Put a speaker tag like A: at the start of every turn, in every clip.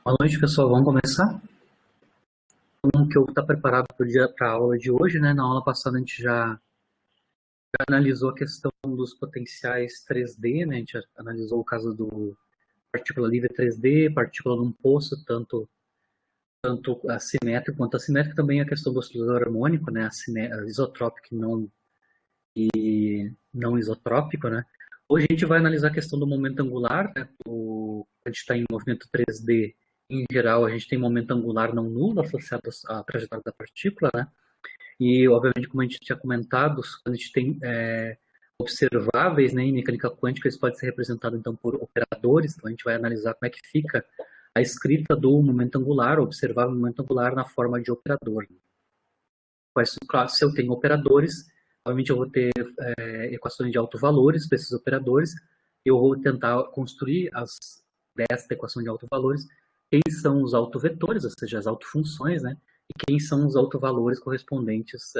A: Boa noite, pessoal. Vamos começar? Como que eu estou preparado para a aula de hoje, né? Na aula passada a gente já analisou a questão dos potenciais 3D, né? A gente já analisou o caso do partícula livre 3D, partícula num poço, tanto assimétrico quanto assimétrico, também a questão do oscilador harmônico, né? Isotrópico e não isotrópico, né? Hoje a gente vai analisar a questão do momento angular, né? A gente está em movimento 3D. Em geral, a gente tem momento angular não nulo associado à trajetória da partícula, né? E, obviamente, como a gente tinha comentado, quando a gente tem observáveis, né, em mecânica quântica, isso pode ser representado, então, por operadores. Então, a gente vai analisar como é que fica a escrita do momento angular, observável momento angular, na forma de operador. Claro, se eu tenho operadores, obviamente eu vou ter equações de alto-valores para esses operadores. Eu vou tentar construir desta equação de alto-valores quem são os autovetores, ou seja, as autofunções, né? E quem são os autovalores correspondentes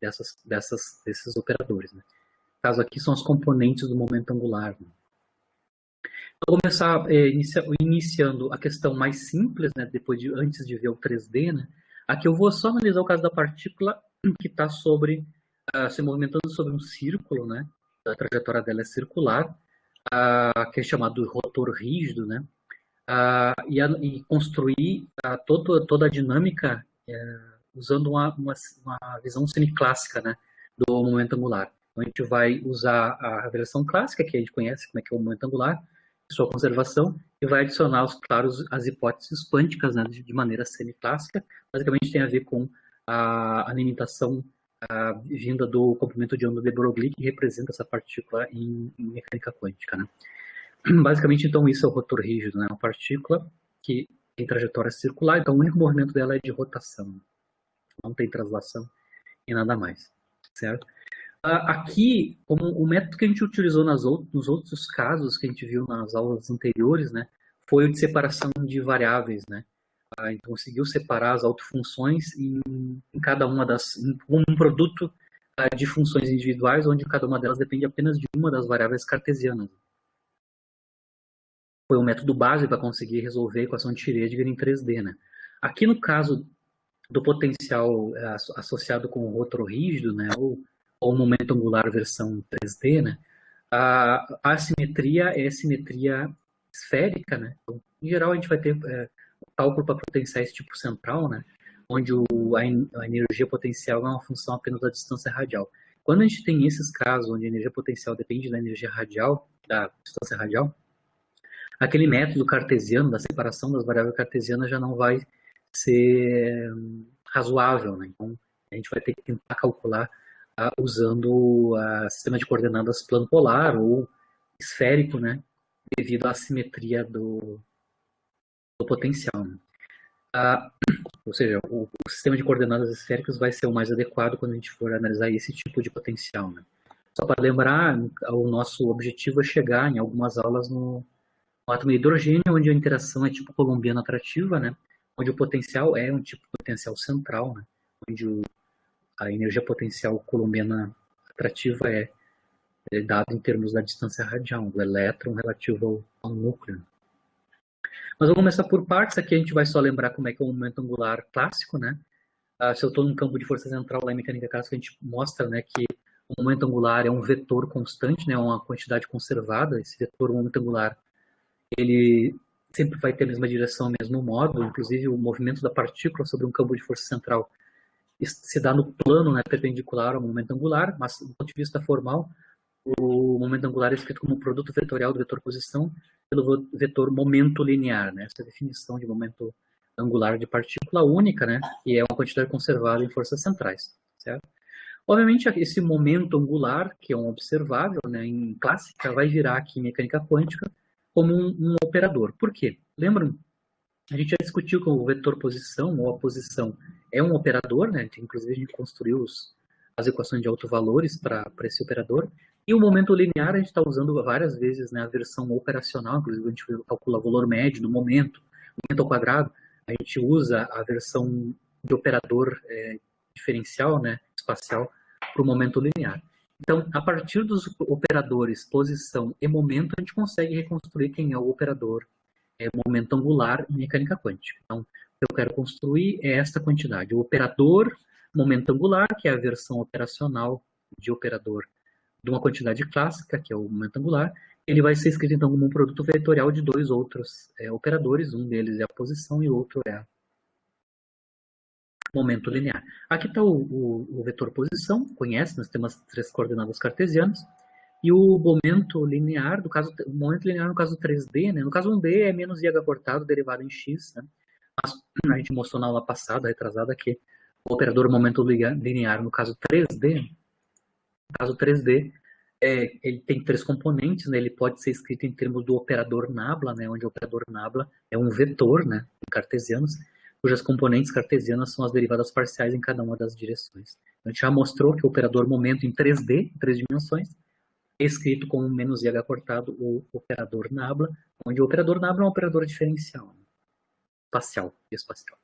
A: desses operadores. Né? No caso aqui são os componentes do momento angular. Né? Vou começar iniciando a questão mais simples, né? Antes de ver o 3D. Né? Aqui eu vou só analisar o caso da partícula que está se movimentando sobre um círculo, né? A trajetória dela é circular, que é chamado de rotor rígido, né? E construir toda a dinâmica usando uma visão semiclássica, né, do momento angular. Então, a gente vai usar a versão clássica, que a gente conhece como é que é o momento angular, sua conservação, e vai adicionar, claro, as hipóteses quânticas, né, de maneira semiclássica. Basicamente tem a ver com a limitação vinda do comprimento de onda de Broglie, que representa essa partícula em mecânica quântica. Né? Basicamente, então, isso é o rotor rígido, né? Uma partícula que tem trajetória circular, então o único movimento dela é de rotação. Não tem translação e nada mais, certo? Aqui, como o método que a gente utilizou nos outros casos que a gente viu nas aulas anteriores, né, foi o de separação de variáveis, né? Então, conseguiu separar as autofunções em cada uma um produto de funções individuais, onde cada uma delas depende apenas de uma das variáveis cartesianas. Foi um método básico para conseguir resolver a equação de Schrödinger em 3D. Né? Aqui no caso do potencial associado com o rotor rígido, né, ou momento angular versão 3D, né, a assimetria é simetria esférica. Né? Então, em geral, a gente vai ter cálculo para potenciais tipo central, né, onde a energia potencial é uma função apenas da distância radial. Quando a gente tem esses casos onde a energia potencial depende da energia radial, da distância radial, aquele método cartesiano da separação das variáveis cartesianas já não vai ser razoável, né? Então, a gente vai ter que tentar calcular usando o sistema de coordenadas plano polar ou esférico, né? Devido à assimetria do potencial. Né? Ou seja, o sistema de coordenadas esféricas vai ser o mais adequado quando a gente for analisar esse tipo de potencial. Né? Só para lembrar, o nosso objetivo é chegar em algumas aulas no átomo de hidrogênio, onde a interação é tipo colombiana atrativa, né? Onde o potencial é um tipo de potencial central, né? Onde a energia potencial colombiana atrativa é dada em termos da distância radial, do elétron relativo ao núcleo. Mas vamos começar por partes. Aqui a gente vai só lembrar como é que é o momento angular clássico, né? Se eu estou num campo de força central lá em mecânica clássica, a gente mostra, né, que o momento angular é um vetor constante, né? Uma quantidade conservada. Esse vetor, o momento angular, ele sempre vai ter a mesma direção, o mesmo módulo. Inclusive, o movimento da partícula sobre um campo de força central se dá no plano, né, perpendicular ao momento angular, mas do ponto de vista formal, o momento angular é escrito como produto vetorial do vetor posição pelo vetor momento linear. Né? Essa é a definição de momento angular de partícula única, né, e é uma quantidade conservada em forças centrais. Certo? Obviamente, esse momento angular, que é um observável, né, em clássica, vai virar aqui em mecânica quântica como um operador. Por quê? Lembram? A gente já discutiu que o vetor posição ou a posição é um operador, né? Inclusive a gente construiu as equações de autovalores para esse operador. E o momento linear a gente está usando várias vezes, né, a versão operacional, inclusive a gente calcula o valor médio do momento ao quadrado. A gente usa a versão de operador diferencial, né, espacial, para o momento linear. Então, a partir dos operadores posição e momento, a gente consegue reconstruir quem é o operador momento angular em mecânica quântica. Então, o que eu quero construir é esta quantidade. O operador momento angular, que é a versão operacional de operador de uma quantidade clássica, que é o momento angular, ele vai ser escrito então como um produto vetorial de dois outros operadores, um deles é a posição e o outro é o momento linear. Aqui está o vetor posição, conhece, nós temos as três coordenadas cartesianas, e o momento linear, o momento linear no caso 3D, né? No caso 1D é menos IH cortado derivado em x, né? Mas a gente mostrou na aula passada, retrasada, que o operador momento linear no caso 3D, ele tem três componentes, né? Ele pode ser escrito em termos do operador nabla, né? Onde o operador nabla é um vetor, né? Em cartesianos, cujas componentes cartesianas são as derivadas parciais em cada uma das direções. A gente já mostrou que o operador momento em 3D, em três dimensões, é escrito como menos IH cortado o operador nabla, onde o operador nabla é um operador diferencial, né? Espacial.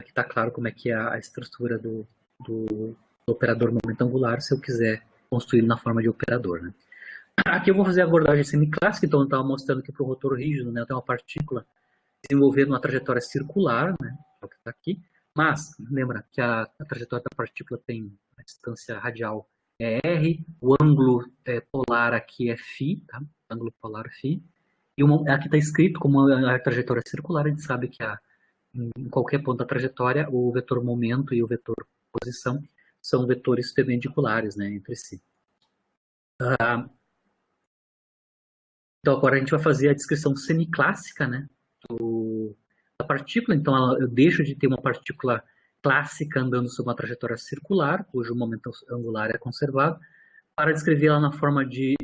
A: Aqui está claro como é que é a estrutura do operador momento angular, se eu quiser construir na forma de operador, né? Aqui eu vou fazer a abordagem semiclássica, então eu estava mostrando que para o rotor rígido, né, eu tenho uma partícula desenvolvendo uma trajetória circular, né, é o que está aqui, mas lembra que a trajetória da partícula tem a distância radial é r, o ângulo polar aqui é φ, tá? Ângulo polar φ, e aqui está escrito como a trajetória circular, a gente sabe que em qualquer ponto da trajetória, o vetor momento e o vetor posição são vetores perpendiculares, né, entre si. Então agora a gente vai fazer a descrição semiclássica, né, da partícula. Então eu deixo de ter uma partícula clássica andando sobre uma trajetória circular, cujo momento angular é conservado, para descrevê-la na forma de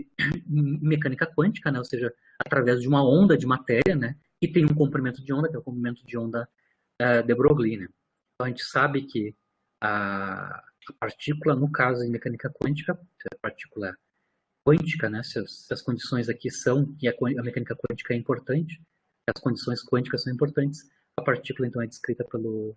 A: mecânica quântica, né, ou seja, através de uma onda de matéria, né, que tem um comprimento de onda, que é o comprimento de onda de Broglie, né. Então a gente sabe que a partícula, no caso de mecânica quântica, a partícula quântica, né, se as condições aqui são, e a mecânica quântica é importante, as condições quânticas são importantes, a partícula então é descrita pela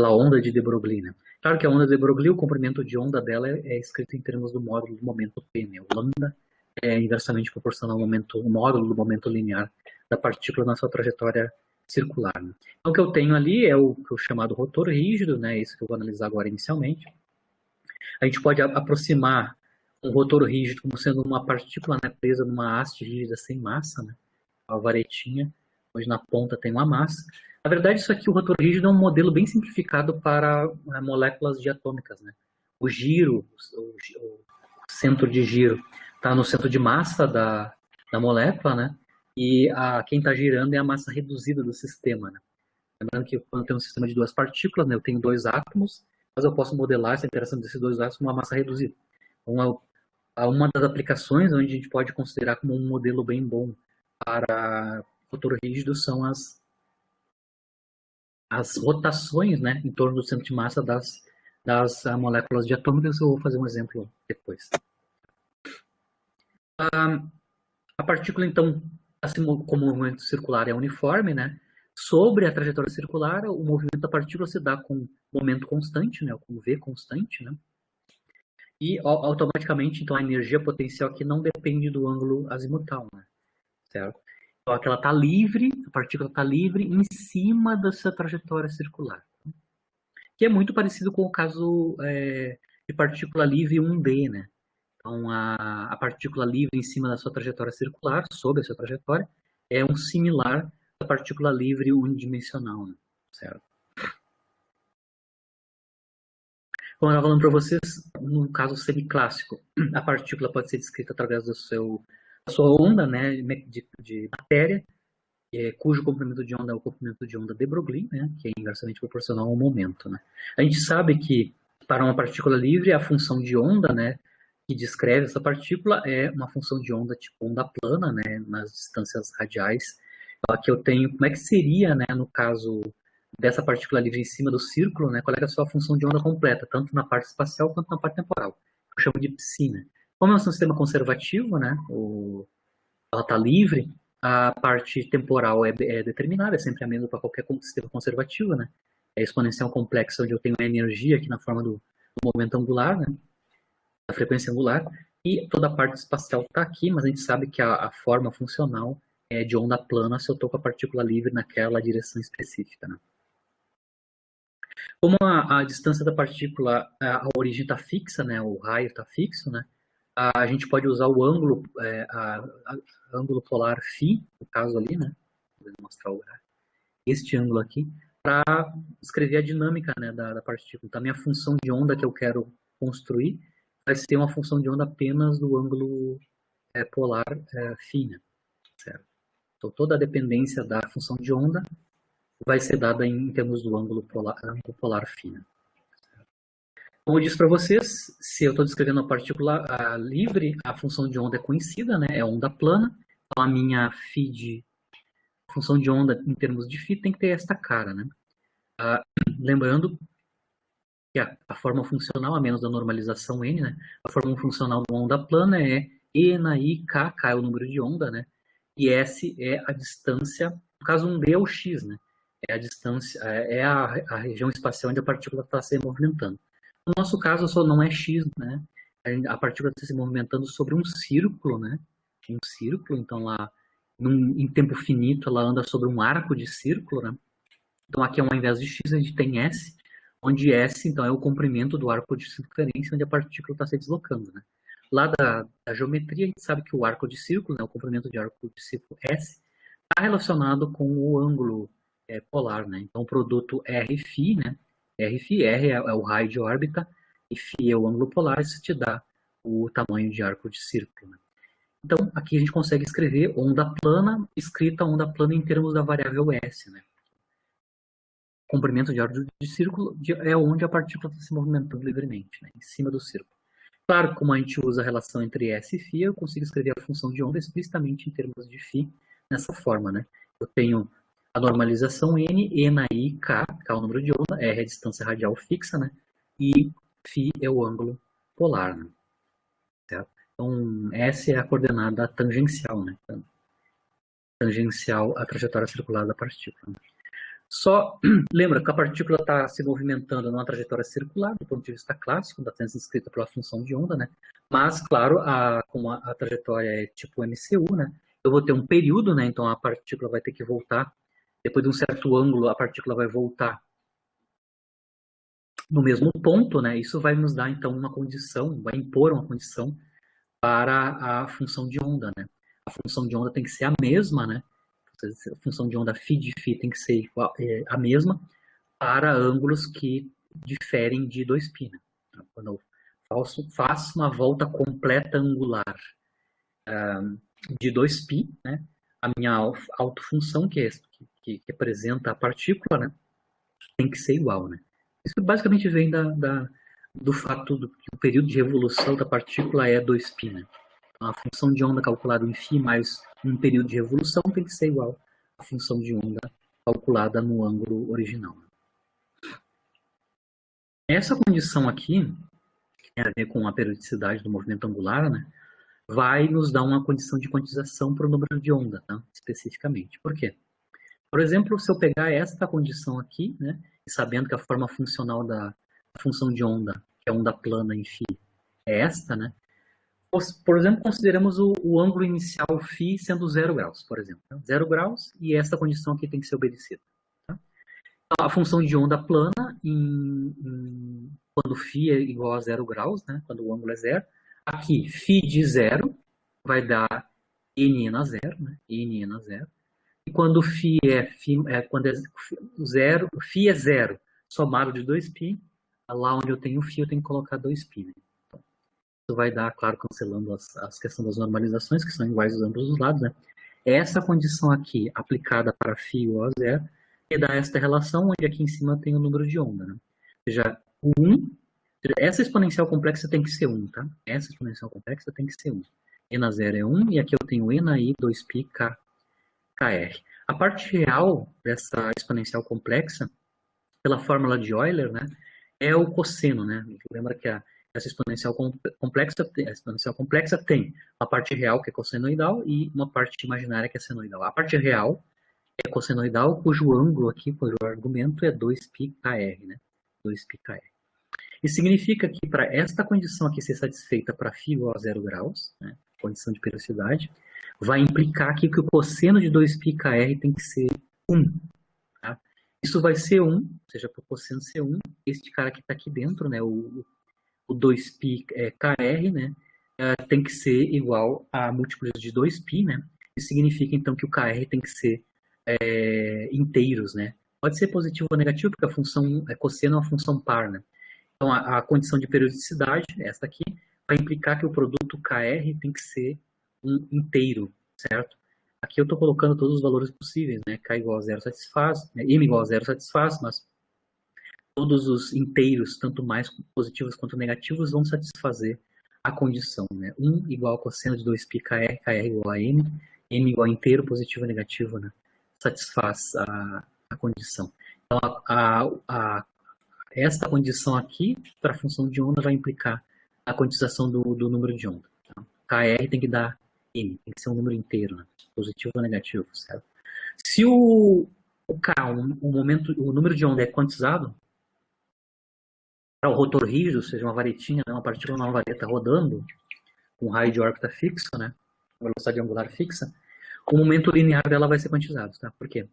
A: onda de de Broglie, né. Claro que a onda de Broglie, o comprimento de onda dela é escrito em termos do módulo do momento p, né. O lambda é inversamente proporcional ao módulo do momento linear da partícula na sua trajetória circular, né. Então o que eu tenho ali é o chamado rotor rígido, né, isso que eu vou analisar agora inicialmente. A gente pode aproximar um rotor rígido como sendo uma partícula, né, presa numa haste rígida sem massa, né, uma varetinha, onde na ponta tem uma massa. Na verdade, isso aqui, o rotor rígido, é um modelo bem simplificado para moléculas diatômicas, né. O giro, o centro de giro, está no centro de massa da molécula, né, e quem está girando é a massa reduzida do sistema, né. Lembrando que quando eu tenho um sistema de duas partículas, né, eu tenho dois átomos, mas eu posso modelar essa interação desses dois átomos com uma massa reduzida. Então, uma das aplicações onde a gente pode considerar como um modelo bem bom para rotor rígido são as rotações, né, em torno do centro de massa das moléculas diatômicas. Eu vou fazer um exemplo depois. A partícula, então, assim como o movimento circular é uniforme, né, sobre a trajetória circular, o movimento da partícula se dá com momento constante, né, com V constante, né, e automaticamente, então, a energia potencial aqui não depende do ângulo azimutal, né, certo? Então, aqui ela está livre, a partícula está livre em cima dessa trajetória circular, que é muito parecido com o caso de partícula livre 1D, né? Então, a partícula livre em cima da sua trajetória circular, sobre a sua trajetória, é um similar da partícula livre unidimensional, né? Certo? Como eu estava falando para vocês, no caso semiclássico, a partícula pode ser descrita através da sua onda, né, de matéria, cujo comprimento de onda é o comprimento de onda de Broglie, né, que é inversamente proporcional ao momento, né. A gente sabe que para uma partícula livre a função de onda, né, que descreve essa partícula é uma função de onda tipo onda plana, né, nas distâncias radiais. Então, aqui eu tenho como é que seria, né, no caso dessa partícula livre em cima do círculo, né, qual é a sua função de onda completa, tanto na parte espacial quanto na parte temporal. Eu chamo de psi, né. Como é um sistema conservativo, né, ela está livre, a parte temporal é determinada, é sempre a mesma para qualquer sistema conservativo, né. É exponencial complexa, onde eu tenho a energia aqui na forma do momento angular, né, a frequência angular, e toda a parte espacial está aqui, mas a gente sabe que a forma funcional é de onda plana se eu estou com a partícula livre naquela direção específica, né? Como a distância da partícula, a origem está fixa, né, o raio está fixo, né, a gente pode usar o ângulo, ângulo polar φ, no caso ali, né, vou mostrar este ângulo aqui, para descrever a dinâmica, né, da partícula. Então, a minha função de onda que eu quero construir vai ser uma função de onda apenas do ângulo polar φ, né, certo? Então, toda a dependência da função de onda vai ser dada em termos do ângulo polar φ. Né? Como eu disse para vocês, se eu estou descrevendo a partícula livre, a função de onda é conhecida, né? É onda plana. Então, a minha função de onda em termos de φ tem que ter esta cara, né? Lembrando que a forma funcional, a menos da normalização n, né? A forma funcional de uma onda plana é E na I, K é o número de onda, né? E S é a distância, no caso um D é o X, né? É a distância, é a região espacial onde a partícula está se movimentando. No nosso caso, só não é X, né? A partícula está se movimentando sobre um círculo, né? Um círculo, então lá, em tempo finito, ela anda sobre um arco de círculo, né? Então aqui, ao invés de X, a gente tem S, onde S, então, é o comprimento do arco de circunferência onde a partícula está se deslocando, né? Lá da geometria, a gente sabe que o arco de círculo, né, o comprimento de arco de círculo S, está relacionado com o ângulo polar, né? Então, o produto Rφ, né? Rφ, R é o raio de órbita, e φ é o ângulo polar, isso te dá o tamanho de arco de círculo, né? Então, aqui a gente consegue escrever onda plana, escrita onda plana em termos da variável S, né? Comprimento de arco de círculo é onde a partícula está se movimentando livremente, né? Em cima do círculo. Claro, como a gente usa a relação entre S e φ, eu consigo escrever a função de onda explicitamente em termos de φ nessa forma, né? Eu tenho a normalização n, E na I, K é o número de onda, R é a distância radial fixa, né? E φ é o ângulo polar, né? Certo? Então, S é a coordenada tangencial, né? Tangencial à trajetória circular da partícula. Né? Só lembra que a partícula está se movimentando numa trajetória circular, do ponto de vista clássico, da tensão escrita pela função de onda, né? Mas, claro, como a trajetória é tipo MCU, né? Eu vou ter um período, né? Então a partícula vai ter que voltar. Depois de um certo ângulo, a partícula vai voltar no mesmo ponto, né? Isso vai nos dar, então, uma condição, vai impor uma condição para a função de onda, né? A função de onda tem que ser a mesma, né? A função de onda φ de φ tem que ser igual, a mesma para ângulos que diferem de 2π. Né? Quando eu faço uma volta completa angular de 2π, né? A minha autofunção, que representa a partícula, né? Tem que ser igual. Né? Isso basicamente vem do fato que o período de revolução da partícula é 2π. Né? Então, a função de onda calculada em φ mais um período de revolução tem que ser igual à função de onda calculada no ângulo original. Essa condição aqui, que tem a ver com a periodicidade do movimento angular, né, vai nos dar uma condição de quantização para o número de onda, tá? Especificamente. Por quê? Por exemplo, se eu pegar esta condição aqui, né, e sabendo que a forma funcional da função de onda, que é onda plana em φ, é esta, né? Por exemplo, consideramos o ângulo inicial φ sendo 0 graus, por exemplo. 0 graus, e essa condição aqui tem que ser obedecida. Tá? Então, a função de onda plana, quando φ é igual a 0 graus, né, quando o ângulo é zero, aqui φ de 0 vai dar n a 0, né, n a 0. E quando φ quando é zero, φ é 0 somado de 2π, lá onde eu tenho φ eu tenho que colocar 2π. Né? Isso vai dar, claro, cancelando as questões das normalizações, que são iguais dos ambos os lados, né? Essa condição aqui, aplicada para φ igual a 0, e dá esta relação, onde aqui em cima tem o número de onda, né? Ou seja, 1, essa exponencial complexa tem que ser 1, tá? Essa exponencial complexa tem que ser 1. E na 0 é 1, e aqui eu tenho E na I, 2π, kr. A parte real dessa exponencial complexa, pela fórmula de Euler, né, é o cosseno, né? Lembra que essa exponencial complexa tem a parte real, que é cossenoidal, e uma parte imaginária, que é senoidal. A parte real é cossenoidal, cujo ângulo aqui, cujo argumento é 2πkr, né? 2πkr. Isso significa que para esta condição aqui ser satisfeita para φ igual a 0 graus, né, condição de periodicidade, vai implicar aqui que o cosseno de 2πkr tem que ser 1. Tá? Isso vai ser 1, ou seja, para o cosseno ser 1, este cara que está aqui dentro, né, o 2πkr, né, tem que ser igual a múltiplos de 2π, né? Isso significa, então, que o kr tem que ser inteiros, né? Pode ser positivo ou negativo, porque a função cosseno é uma função par, né? Então, a condição de periodicidade, essa aqui, vai implicar que o produto kr tem que ser um inteiro, certo? Aqui eu estou colocando todos os valores possíveis, né? K igual a 0 satisfaz, né? M igual a 0 satisfaz, mas todos os inteiros, tanto mais positivos quanto negativos, vão satisfazer a condição, né? 1 igual a cosseno de 2πkr, kr igual a m igual a inteiro, positivo e negativo, né? Satisfaz a condição. Então, esta condição aqui, para a função de onda, vai implicar a quantização do número de onda. Tá? Kr tem que dar m, tem que ser um número inteiro, né? Positivo ou negativo, certo? Se o K, o número de onda é quantizado, para o rotor rígido, ou seja, uma varetinha, né, uma partícula numa vareta rodando, com raio de órbita fixa, né, velocidade angular fixa, o momento linear dela vai ser quantizado. Tá? Por quê?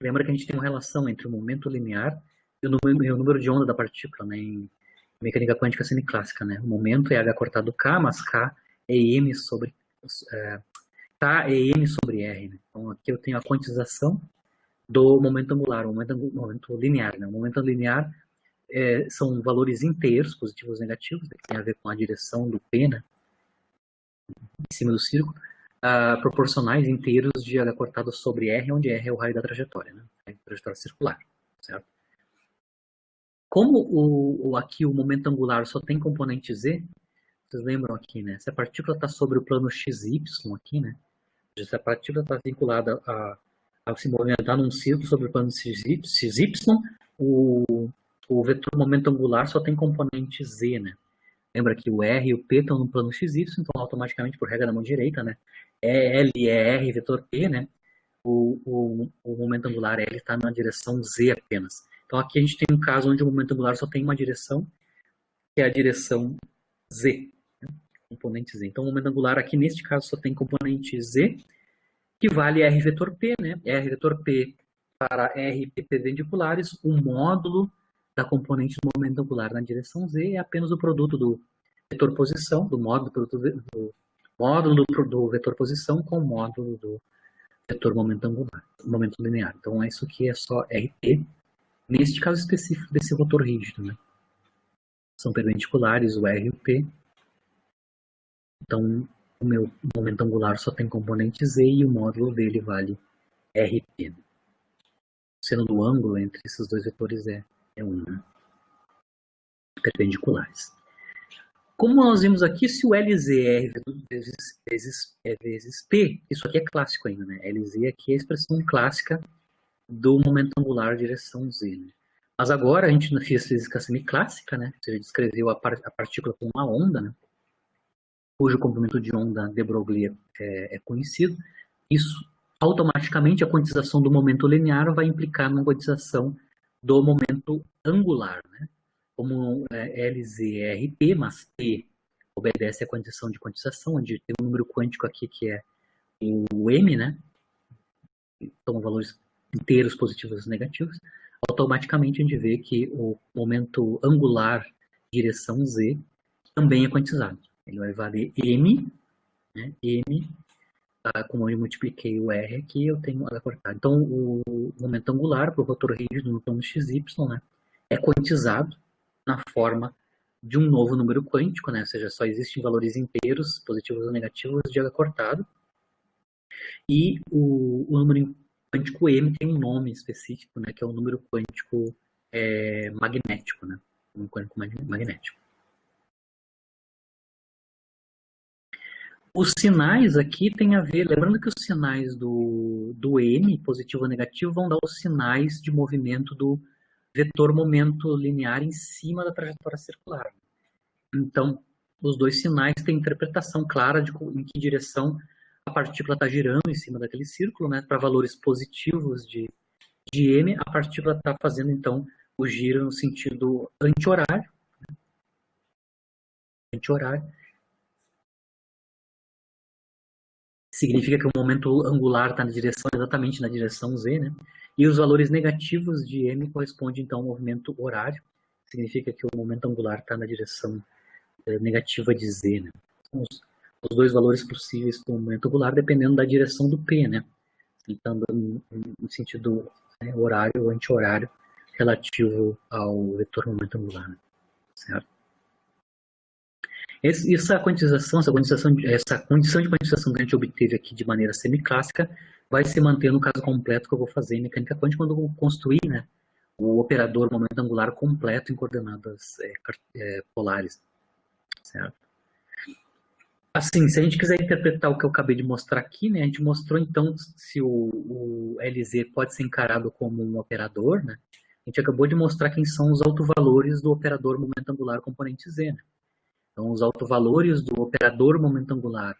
A: Lembra que a gente tem uma relação entre o momento linear e o número de onda da partícula, né, em mecânica quântica semiclássica. Né? O momento é h cortado k, mas k é m sobre, k é m sobre r. Né? Então aqui eu tenho a quantização do momento angular, o momento linear. Né? O momento linear são valores inteiros, positivos e negativos, que tem a ver com a direção do P, né, em cima do círculo, proporcionais inteiros de h cortado sobre r, onde r é o raio da trajetória, né, a trajetória circular, certo? Como aqui o momento angular só tem componente z, vocês lembram aqui, né, se a partícula está sobre o plano xy aqui, né, se a partícula está vinculada a se movimentar num círculo sobre o plano xy, o vetor momento angular só tem componente z, né? Lembra que o r e o p estão no plano xy, então automaticamente, por regra da mão direita, né? L é r vetor p, né? O momento angular L está na direção z apenas. Então aqui a gente tem um caso onde o momento angular só tem uma direção, que é a direção z, né? Componente z. Então o momento angular aqui, neste caso, só tem componente z, que vale r vetor p, né? R vetor p para r e p perpendiculares, o módulo da componente do momento angular na direção z é apenas o produto do vetor posição, do módulo do vetor posição com o módulo do vetor momento angular, momento linear. Então isso aqui é só RT, neste caso específico desse rotor rígido, né? São perpendiculares, o R e o P. Então o meu momento angular só tem componente z e o módulo dele vale RP. Sendo do ângulo entre esses dois vetores é 1, né? Perpendiculares. Como nós vimos aqui, se o LZ é R vezes P, isso aqui é clássico ainda, né? LZ aqui é a expressão clássica do momento angular direção Z, né? Mas agora a gente fez física semiclássica, né? Ou seja, descreveu a partícula como uma onda, né? Cujo comprimento de onda de Broglie é conhecido. Isso, automaticamente, a quantização do momento linear vai implicar numa quantização do momento angular, né? Como LZRP, mas P obedece à condição de quantização, onde tem um número quântico aqui que é o M, né? Então, valores inteiros positivos e negativos. Automaticamente a gente vê que o momento angular direção Z também é quantizado. Ele vai valer M, né? M, como eu multipliquei o R aqui, eu tenho H cortado. Então, o momento angular para o rotor rígido no plano XY, né, é quantizado na forma de um novo número quântico, né? Ou seja, só existem valores inteiros, positivos ou negativos, de H cortado. E o número quântico M tem um nome específico, né? Que é o número quântico magnético, né? Um quântico magnético. Os sinais aqui têm a ver, lembrando que os sinais do M, positivo ou negativo, vão dar os sinais de movimento do vetor momento linear em cima da trajetória circular. Então, os dois sinais têm interpretação clara de em que direção a partícula está girando em cima daquele círculo, né? Para valores positivos de M, a partícula está fazendo, então, o giro no sentido anti-horário. anti-horário. Significa que o momento angular está exatamente na direção z, né? E os valores negativos de m correspondem então ao movimento horário. Significa que o momento angular está na direção negativa de z, né? Então, os dois valores possíveis para o momento angular dependendo da direção do p, né? Ele está andando no sentido, né, horário ou anti-horário relativo ao vetor momento angular, né? Certo? Essa condição de quantização que a gente obteve aqui de maneira semiclássica vai se manter no caso completo que eu vou fazer em mecânica quântica quando eu vou construir, né, o operador momento angular completo em coordenadas polares, certo? Assim, se a gente quiser interpretar o que eu acabei de mostrar aqui, né, a gente mostrou então se o LZ pode ser encarado como um operador, né? A gente acabou de mostrar quem são os autovalores do operador momento angular componente Z, né? Então, os autovalores do operador momento angular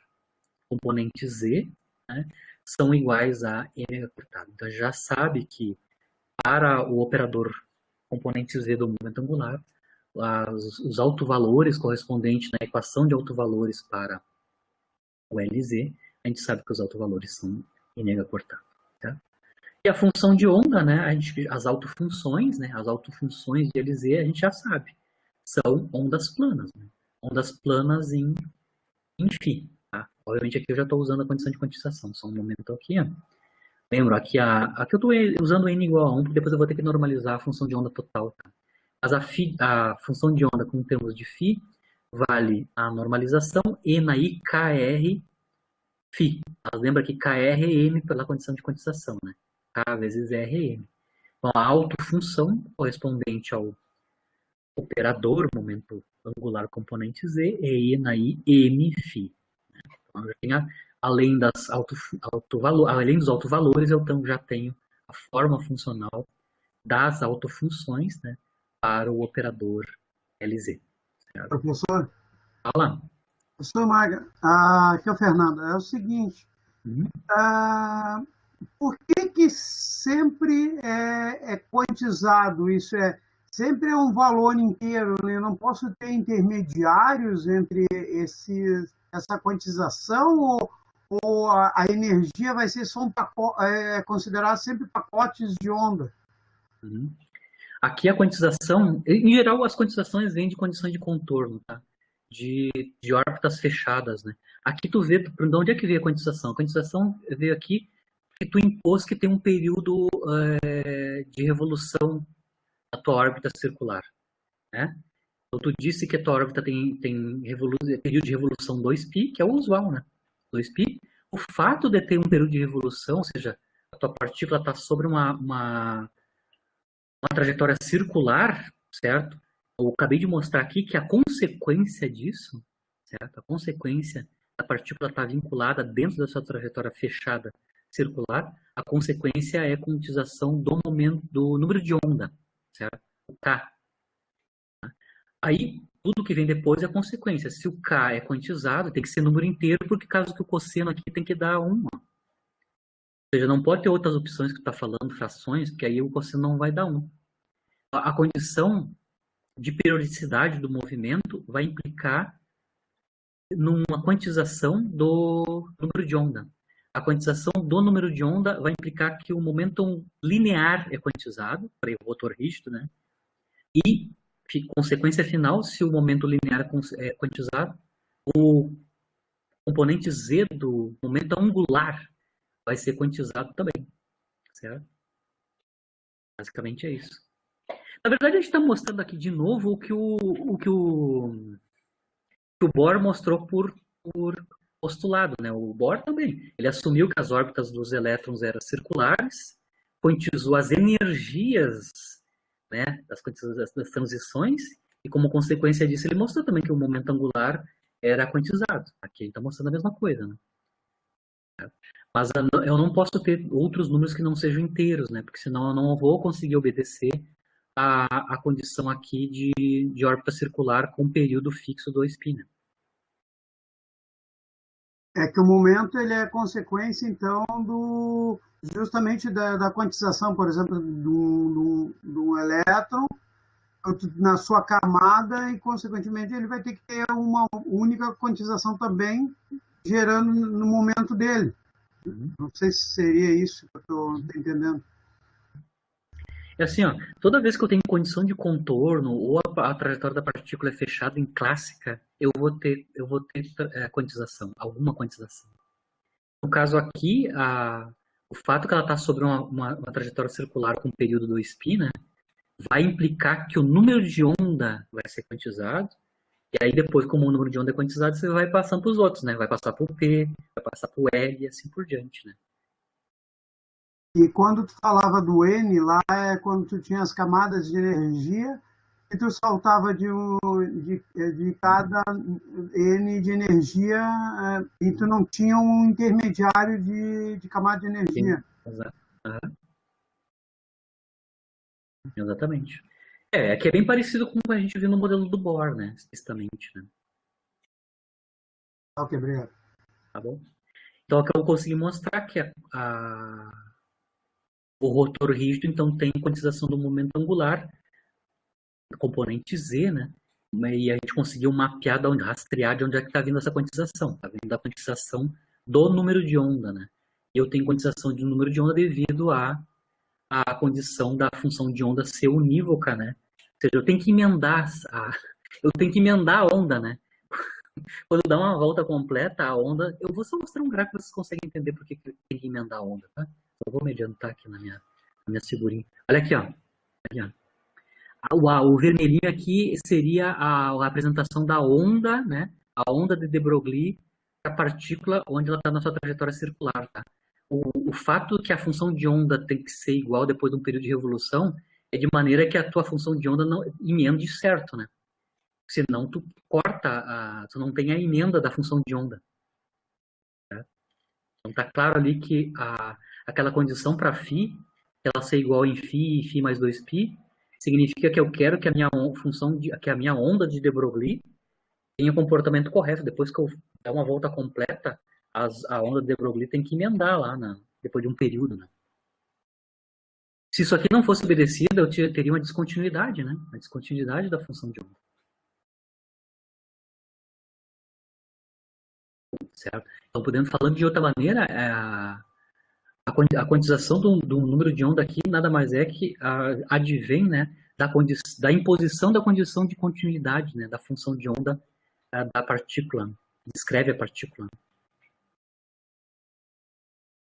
A: componente Z, né, são iguais a m cortado. Então, já sabe que para o operador componente Z do momento angular, os autovalores correspondentes na equação de autovalores para o LZ, a gente sabe que os autovalores são m cortado. Tá? E a função de onda, né, as autofunções, né, as autofunções de LZ, a gente já sabe, são ondas planas, né? Ondas planas em φ. Tá? Obviamente aqui eu já estou usando a condição de quantização, só um momento aqui. Ó. Lembro, aqui eu estou usando n igual a 1, porque depois eu vou ter que normalizar a função de onda total. Tá? Mas a função de onda com termos de φ vale a normalização e na i kr φ. Mas lembra que kr é m pela condição de quantização, né? K vezes r é m. Então a autofunção correspondente ao operador momento angular componente z é e na i m φ. Então, eu tenho, além dos autovalores, eu já tenho a forma funcional das autofunções, né, para o operador LZ. Certo?
B: Professor?
A: Fala.
B: Professor Maga, aqui é o Fernando. É o seguinte, por que sempre é quantizado? Isso sempre é um valor inteiro, né? Eu não posso ter intermediários entre essa quantização ou a energia vai ser só considerada sempre pacotes de onda?
A: Aqui a quantização, em geral as quantizações vêm de condições de contorno, tá? De órbitas fechadas, né? Aqui tu vê, de onde é que veio a quantização? A quantização veio aqui que tu impôs que tem um período de revolução da tua órbita circular, né? Então tu disse que a tua órbita tem período de revolução 2π, que é o usual, né? 2π. O fato de ter um período de revolução, ou seja, a tua partícula está sobre uma trajetória circular, certo? Eu acabei de mostrar aqui que a consequência disso, certo? A consequência da partícula estar vinculada dentro da sua trajetória fechada circular, a consequência é a quantização do momento, do número de onda, certo? O K. Aí, tudo que vem depois é a consequência. Se o K é quantizado, tem que ser número inteiro, porque caso que o cosseno aqui tem que dar 1. Ou seja, não pode ter outras opções que tu está falando, frações, porque aí o cosseno não vai dar 1. A condição de periodicidade do movimento vai implicar numa quantização do número de onda. A quantização do número de onda vai implicar que o momento linear é quantizado, para o rotor rígido, né? E, consequência final, se o momento linear é quantizado, o componente z do momento angular vai ser quantizado também, certo? Basicamente é isso. Na verdade, a gente está mostrando aqui de novo o que o Bohr mostrou por postulado, né? O Bohr também. Ele assumiu que as órbitas dos elétrons eram circulares, quantizou as energias, né, das transições, e como consequência disso, ele mostrou também que o momento angular era quantizado. Aqui a gente está mostrando a mesma coisa, né? Mas eu não posso ter outros números que não sejam inteiros, né? Porque senão eu não vou conseguir obedecer a condição aqui de órbita circular com período fixo 2π, né?
B: É que o momento ele é consequência, então, justamente da quantização, por exemplo, do elétron na sua camada e, consequentemente, ele vai ter que ter uma única quantização também gerando no momento dele. Não sei se seria isso que eu estou entendendo.
A: É assim, ó, toda vez que eu tenho condição de contorno ou a trajetória da partícula é fechada em clássica, eu vou ter quantização, alguma quantização. No caso aqui, o fato que ela está sobre uma trajetória circular com período 2π, né, vai implicar que o número de onda vai ser quantizado, e aí depois, como o número de onda é quantizado, você vai passando para os outros, né? Vai passar para o P, vai passar para o L e assim por diante, né?
B: E quando tu falava do N, lá é quando tu tinha as camadas de energia e tu saltava de cada N de energia e tu não tinha um intermediário de camada de energia.
A: Sim, exato. Exatamente. Aqui é bem parecido com o que a gente viu no modelo do Bohr, né? Explicitamente, né?
B: Ok, obrigado.
A: Tá bom? Então, aqui eu consegui mostrar que o rotor rígido, então, tem quantização do momento angular, componente Z, né? E a gente conseguiu mapear, rastrear de onde é que está vindo essa quantização. Está vindo da quantização do número de onda, né? E eu tenho quantização de número de onda devido à condição da função de onda ser unívoca, né? Ou seja, eu tenho que emendar a onda, né? Quando dá uma volta completa, a onda... Eu vou só mostrar um gráfico para vocês conseguem entender por que tem que emendar a onda, tá? Só vou me adiantar aqui na minha figurinha. Olha aqui, ó. Aqui, ó. O vermelhinho aqui seria a apresentação da onda, né? A onda de de Broglie, a partícula onde ela está na sua trajetória circular, tá? O fato que a função de onda tem que ser igual depois de um período de revolução é de maneira que a tua função de onda não emende certo, né? Senão tu corta, tu não tem a emenda da função de onda. Tá? Então tá claro ali que aquela condição para φ, ela ser igual em φ mais 2π, significa que eu quero que a minha que a minha onda de de Broglie tenha o comportamento correto. Depois que eu der uma volta completa, a onda de de Broglie tem que emendar lá, depois de um período, né? Se isso aqui não fosse obedecido, eu teria uma descontinuidade, né? Uma descontinuidade da função de onda. Certo? Então, falando de outra maneira, a quantização do número de onda aqui nada mais é que advém, né, da imposição da condição de continuidade, né, da função de onda da partícula, descreve a partícula.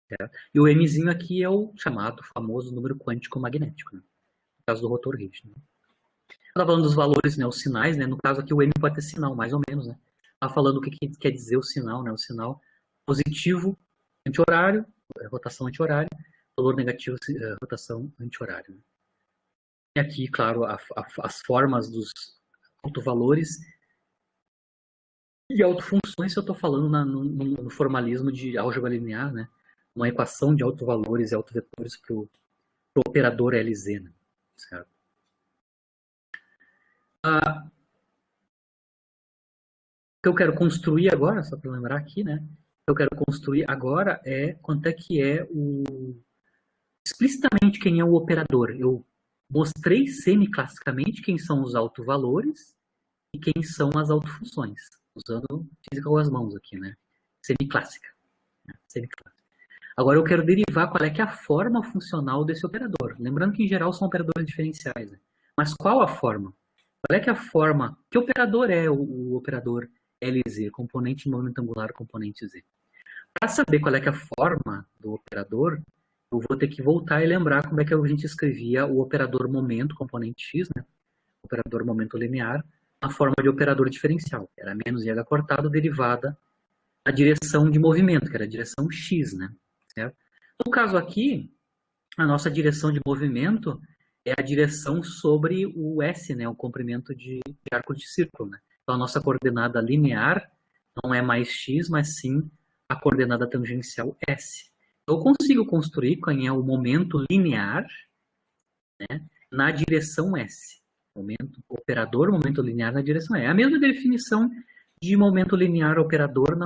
A: Certo? E o Mzinho aqui é o chamado famoso número quântico magnético, né, no caso do rotor rígido. Né? Estava falando dos valores, né, os sinais, né, no caso aqui o M pode ter sinal, mais ou menos, né? Estava falando o que quer dizer o sinal, né, o sinal positivo anti-horário, rotação anti-horária, valor negativo, rotação anti-horária. Né? E aqui, claro, as formas dos autovalores e autofunções, se eu estou falando no formalismo de álgebra linear, né? Uma equação de autovalores e autovetores para o operador LZ. Né? Certo? O que eu quero construir agora, só para lembrar aqui, né? O que eu quero construir agora é quanto é que é explicitamente quem é o operador. Eu mostrei semi-classicamente quem são os autovalores e quem são as autofunções, usando física com as mãos aqui, né? Semi-clássica. Né? Semi-clássica. Agora eu quero derivar qual é que é a forma funcional desse operador. Lembrando que em geral são operadores diferenciais. Né? Mas qual a forma? Qual é que é a forma? Que operador é o operador LZ, componente momento angular, componente Z? Para saber qual é que é a forma do operador, eu vou ter que voltar e lembrar como é que a gente escrevia o operador momento, componente X, né? O operador momento linear, na forma de operador diferencial. Era menos IH cortado derivada da direção de movimento, que era a direção X, né? Certo? No caso aqui, a nossa direção de movimento é a direção sobre o S, né? O comprimento de arco de círculo, né? Então a nossa coordenada linear não é mais X, mas sim a coordenada tangencial S. Eu consigo construir quem é o momento linear, né, na direção S. Operador, momento linear na direção S. É a mesma definição de momento linear operador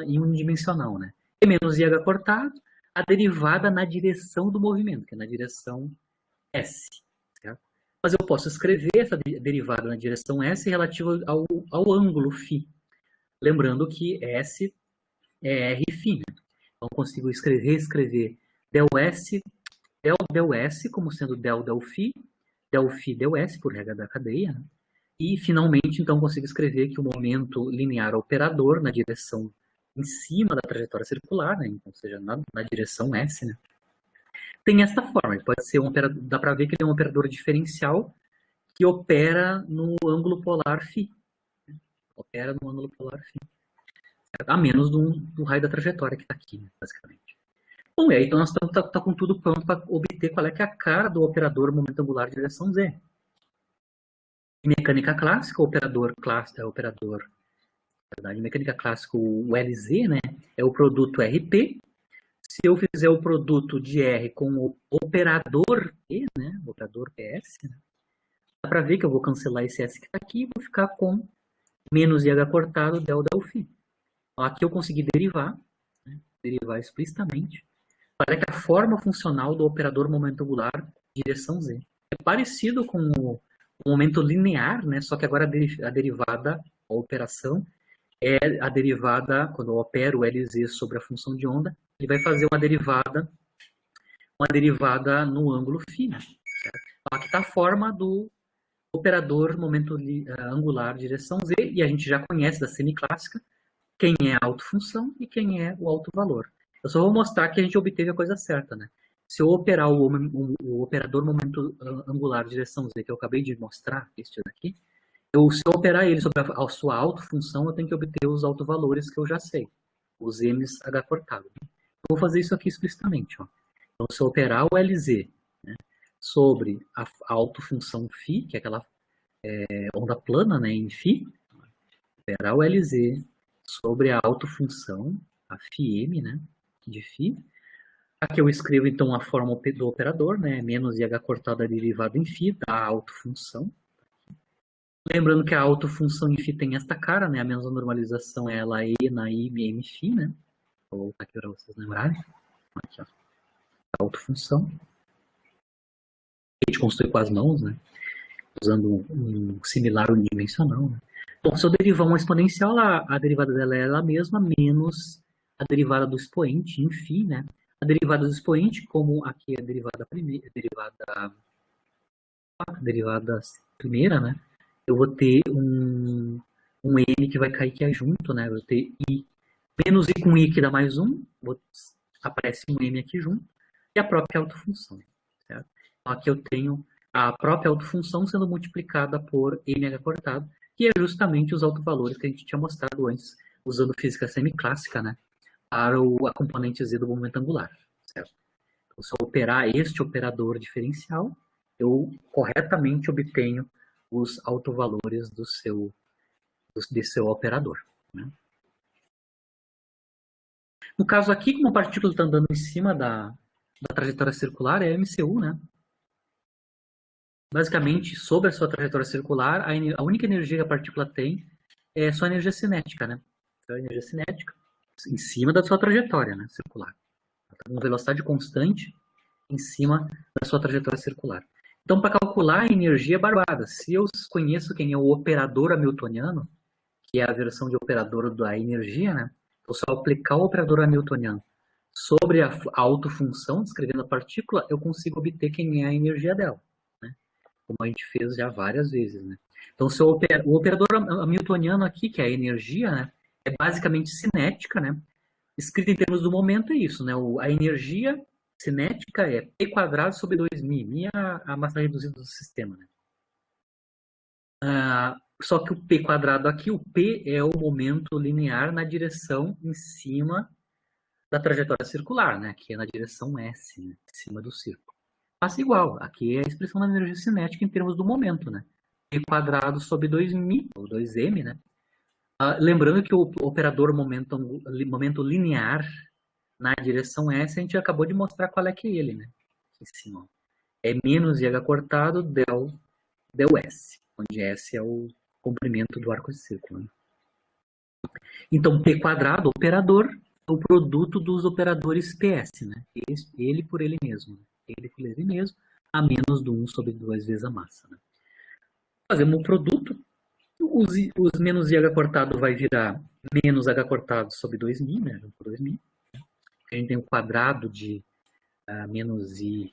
A: em unidimensional. Né? E menos IH cortado, a derivada na direção do movimento, que é na direção S. Certo? Mas eu posso escrever essa derivada na direção S relativa ao ângulo φ. Lembrando que S é Rφ, né? Então, eu consigo escrever del S como sendo del φ, del S por regra da cadeia, né? E, finalmente, então, consigo escrever que o momento linear operador na direção em cima da trajetória circular, né? Então, ou seja, na direção S, né? Tem esta forma. Ele pode ser um operador, dá para ver que ele é um operador diferencial que opera no ângulo polar φ. Opera no ângulo polar φ. A menos do raio da trajetória que está aqui, né, basicamente. Bom, e aí então nós estamos tá com tudo pronto para obter qual é que é a cara do operador momento angular de direção Z. Em mecânica clássica, o operador clássico é o operador, na verdade, em mecânica clássica, o LZ, né, é o produto RP. Se eu fizer o produto de R com o operador P, né, o operador PS, né, dá para ver que eu vou cancelar esse S que está aqui e vou ficar com menos IH cortado del φ. Então, aqui eu consegui derivar, né, derivar explicitamente, qual é que é a forma funcional do operador momento angular direção Z. É parecido com o momento linear, né, só que agora a derivada, a operação, é a derivada, quando eu opero o LZ sobre a função de onda, ele vai fazer uma derivada no ângulo φ. Né? Então, aqui está a forma do operador momento angular direção Z, e a gente já conhece da semiclássica quem é a autofunção e quem é o autovalor. Eu só vou mostrar que a gente obteve a coisa certa, né? Se eu operar o operador momento angular direção Z, que eu acabei de mostrar, este daqui, se eu operar ele sobre a sua autofunção, eu tenho que obter os autovalores que eu já sei, os m's h cortado. Eu vou fazer isso aqui explicitamente. Ó. Então, se eu operar o LZ, né, sobre a autofunção φ, que é aquela onda plana, né, em φ, operar o LZ sobre a autofunção, a φm, né, de φ. Aqui eu escrevo, então, a forma do operador, né, menos IH cortado a derivada em φ da autofunção. Lembrando que a autofunção em φ tem esta cara, né, a menos a normalização é ela E na I, M, φ, né. Vou voltar aqui para vocês lembrarem. Aqui, ó. A autofunção. A gente construiu com as mãos, né, usando um similar unidimensional, né. Bom, se eu derivar uma exponencial, a derivada dela é ela mesma, menos a derivada do expoente, em φ, né? A derivada do expoente, como aqui é a derivada primeira, né? Eu vou ter um n que vai cair aqui junto, né? Eu vou ter i menos i com i que dá mais 1, aparece um m aqui junto, e a própria autofunção, certo? Então, aqui eu tenho a própria autofunção sendo multiplicada por mh cortado, que é justamente os autovalores que a gente tinha mostrado antes, usando física semiclássica, né, para a componente z do momento angular. Certo? Então, se eu operar este operador diferencial, eu corretamente obtenho os autovalores de seu operador. Né? No caso aqui, como a partícula está andando em cima da trajetória circular, é MCU, né? Basicamente, sobre a sua trajetória circular, a única energia que a partícula tem é sua energia cinética, né? Então, a energia cinética em cima da sua trajetória, né, circular. Ela está com velocidade constante em cima da sua trajetória circular. Então, para calcular a energia barbada, se eu conheço quem é o operador hamiltoniano, que é a versão de operador da energia, né? Então, se eu aplicar o operador hamiltoniano sobre a autofunção, descrevendo a partícula, eu consigo obter quem é a energia dela. Como a gente fez já várias vezes, né? Então, o operador hamiltoniano aqui, que é a energia, né, é basicamente cinética, né? Escrito em termos do momento é isso, né? A energia cinética é P quadrado sobre 2μ. μ é a massa reduzida do sistema, né? Só que o P quadrado aqui, o P é o momento linear na direção em cima da trajetória circular, né? Que é na direção S, né? Em cima do círculo. Passa igual, aqui é a expressão da energia cinética em termos do momento, né? P quadrado sobre 2μ, ou 2m, né? Lembrando que o operador momento linear na direção S, a gente acabou de mostrar qual é que é ele, né? Aqui em cima. É menos IH cortado del S, onde S é o comprimento do arco de círculo. Né? Então, P quadrado, operador, é o produto dos operadores PS, né? Ele por ele mesmo. Ele por ele mesmo, a menos do 1 sobre 2 vezes a massa. Né? Fazemos o produto, os menos I H cortado vai virar menos H cortado sobre 2.000, né? Por 2.000. A gente tem o quadrado de menos I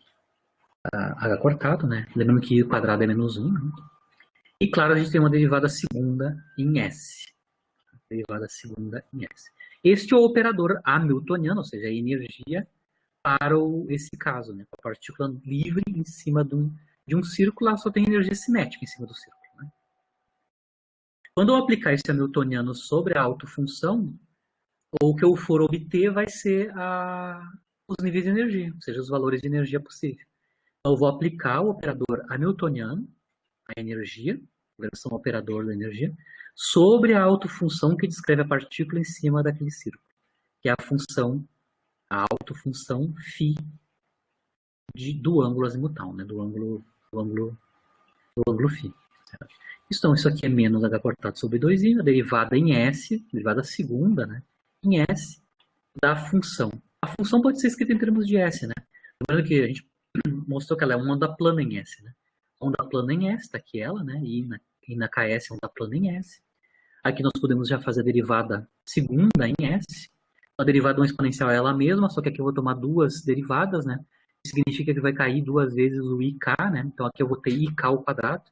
A: H cortado, né? Lembrando que I quadrado é menos 1. Né? E, claro, a gente tem uma derivada segunda em S. Derivada segunda em S. Este é o operador hamiltoniano, ou seja, a energia para esse caso, né? A partícula livre em cima de um círculo, ela só tem energia cinética em cima do círculo. Né? Quando eu aplicar esse hamiltoniano sobre a autofunção, o que eu for obter vai ser os níveis de energia, ou seja, os valores de energia possível. Então, eu vou aplicar o operador hamiltoniano, a energia, versão operador da energia, sobre a autofunção que descreve a partícula em cima daquele círculo, que é a autofunção φ do ângulo azimutal, né? do ângulo φ. Então, isso aqui é menos h cortado sobre 2i, a derivada em S, derivada segunda, né? Em S, da função. A função pode ser escrita em termos de S, né? Lembrando que a gente mostrou que ela é uma onda plana em S, né? Onda plana em S, está aqui ela, né? E na KS onda plana em S. Aqui nós podemos já fazer a derivada segunda em S. A derivada uma exponencial é ela mesma, só que aqui eu vou tomar duas derivadas, né? Significa que vai cair duas vezes o IK, né? Então aqui eu vou ter IK ao quadrado,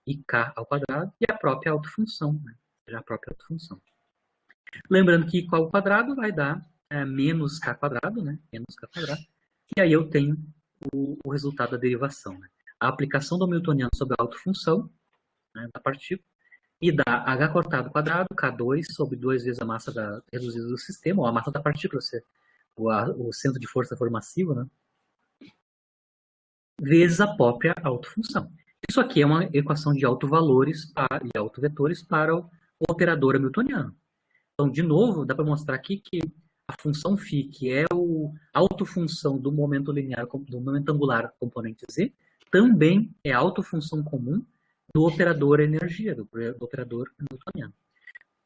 A: IK ao quadrado e a própria autofunção, né? Já a própria autofunção. Lembrando que IK ao quadrado vai dar menos K quadrado, né? Menos K quadrado. E aí eu tenho o resultado da derivação, né? A aplicação do hamiltoniano sobre a autofunção, né, da partícula, e dá h cortado quadrado, K2, sobre 2 vezes a massa reduzida do sistema, ou a massa da partícula, o centro de força for massivo, né? Vezes a própria autofunção. Isso aqui é uma equação de autovalores e autovetores para o operador hamiltoniano. Então, de novo, dá para mostrar aqui que a função φ, que é a autofunção do momento linear, do momento angular componente z, também é a autofunção comum do operador energia, do operador hamiltoniano.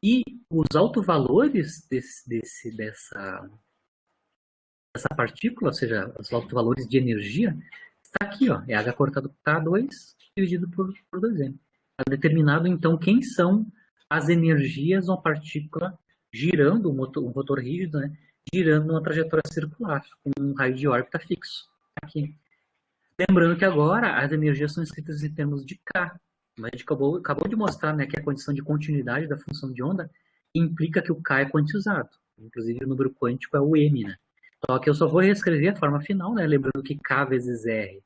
A: E os autovalores dessa partícula, ou seja, os autovalores de energia, está aqui, ó, é H cortado por K2 dividido por 2M. Está determinado, então, quem são as energias de uma partícula girando, um rotor rígido, né, girando numa trajetória circular, com um raio de órbita fixo. Aqui. Lembrando que agora as energias são escritas em termos de K. Mas a gente acabou de mostrar, né, que a condição de continuidade da função de onda implica que o K é quantizado. Inclusive o número quântico é o M, né? Então aqui eu só vou reescrever a forma final, né? Lembrando que K vezes R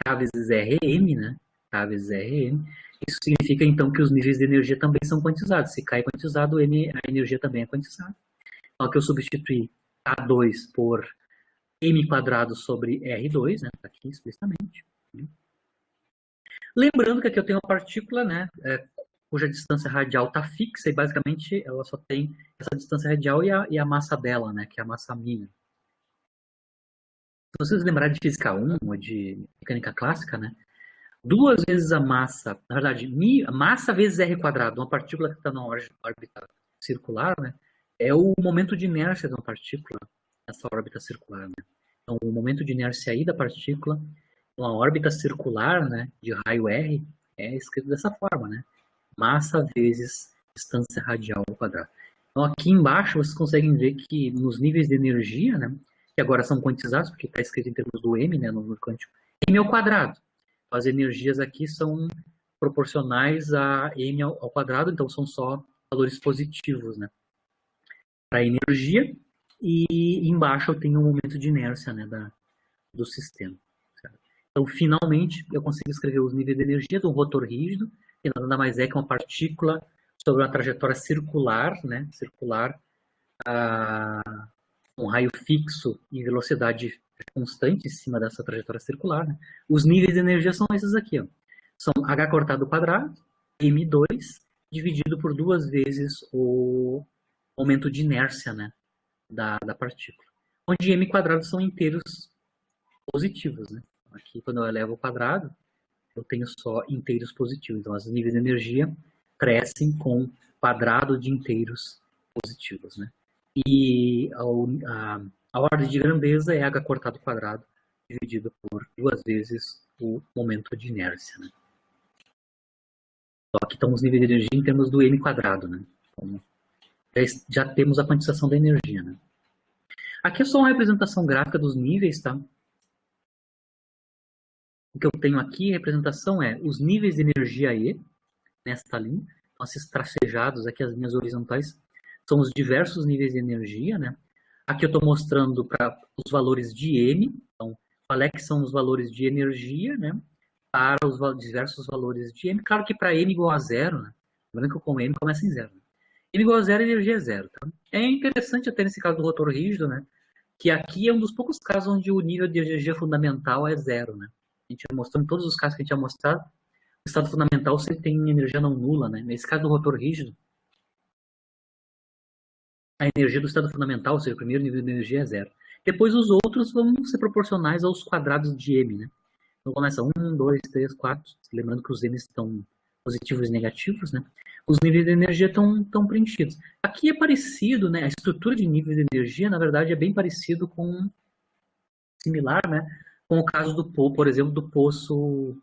A: é M, né? K vezes R é M. Isso significa, então, que os níveis de energia também são quantizados. Se K é quantizado, a energia também é quantizada. Então aqui eu substituí K2 por M quadrado sobre R2, né? Está aqui explicitamente. Lembrando que aqui eu tenho uma partícula, né, cuja distância radial está fixa e basicamente ela só tem essa distância radial e a massa dela, né, que é a massa mínima. Se vocês lembrarem de física 1 ou de mecânica clássica, né, duas vezes a massa, na verdade, massa vezes r quadrado, uma partícula que está na órbita circular, né, é o momento de inércia de uma partícula nessa órbita circular. Né? Então, o momento de inércia aí da partícula, uma órbita circular, né, de raio R, é escrito dessa forma, né? Massa vezes distância radial ao quadrado. Então, aqui embaixo vocês conseguem ver que nos níveis de energia, né, que agora são quantizados, porque está escrito em termos do M, né, no número quântico, M ao quadrado. Então, as energias aqui são proporcionais a M ao quadrado, então são só valores positivos, né, para a energia. E embaixo eu tenho o momento de inércia, né, do sistema. Certo? Então, finalmente, eu consigo escrever os níveis de energia de um rotor rígido, que nada mais é que uma partícula sobre uma trajetória circular, né, um raio fixo e velocidade constante em cima dessa trajetória circular. Né? Os níveis de energia são esses aqui. Ó. São h cortado ao quadrado, m2, dividido por duas vezes o momento de inércia, né, da partícula. Onde m quadrado são inteiros positivos. Né? Aqui, quando eu elevo ao quadrado, eu tenho só inteiros positivos. Então, os níveis de energia crescem com quadrado de inteiros positivos. Né? E a ordem de grandeza é h cortado ao quadrado dividido por 2 vezes o momento de inércia, né? Só que estão os níveis de energia em termos do m quadrado, né? Então, já temos a quantização da energia, né? Aqui é só uma representação gráfica dos níveis, tá? O que eu tenho aqui, a representação é os níveis de energia E, nesta linha. Então, esses tracejados aqui, as linhas horizontais, são os diversos níveis de energia, né? Aqui eu estou mostrando para os valores de M, então, qual é que são os valores de energia, né? Para os diversos valores de M. Claro que para M igual a zero, né? Lembrando que o M começa em zero. Né? M igual a zero, a energia é zero. Tá? É interessante até nesse caso do rotor rígido, né? Que aqui é um dos poucos casos onde o nível de energia fundamental é zero, né? A gente mostrou em todos os casos que a gente já mostrado, o estado fundamental sempre tem energia não nula, né? Nesse caso do rotor rígido, a energia do estado fundamental, ou seja, o primeiro nível de energia é zero. Depois os outros vão ser proporcionais aos quadrados de M, né? Então começa 1, 2, 3, 4, lembrando que os M's estão positivos e negativos, né? Os níveis de energia estão preenchidos. Aqui é parecido, né? A estrutura de níveis de energia, na verdade, é bem parecido com, similar, né? Com o caso do, por exemplo, do poço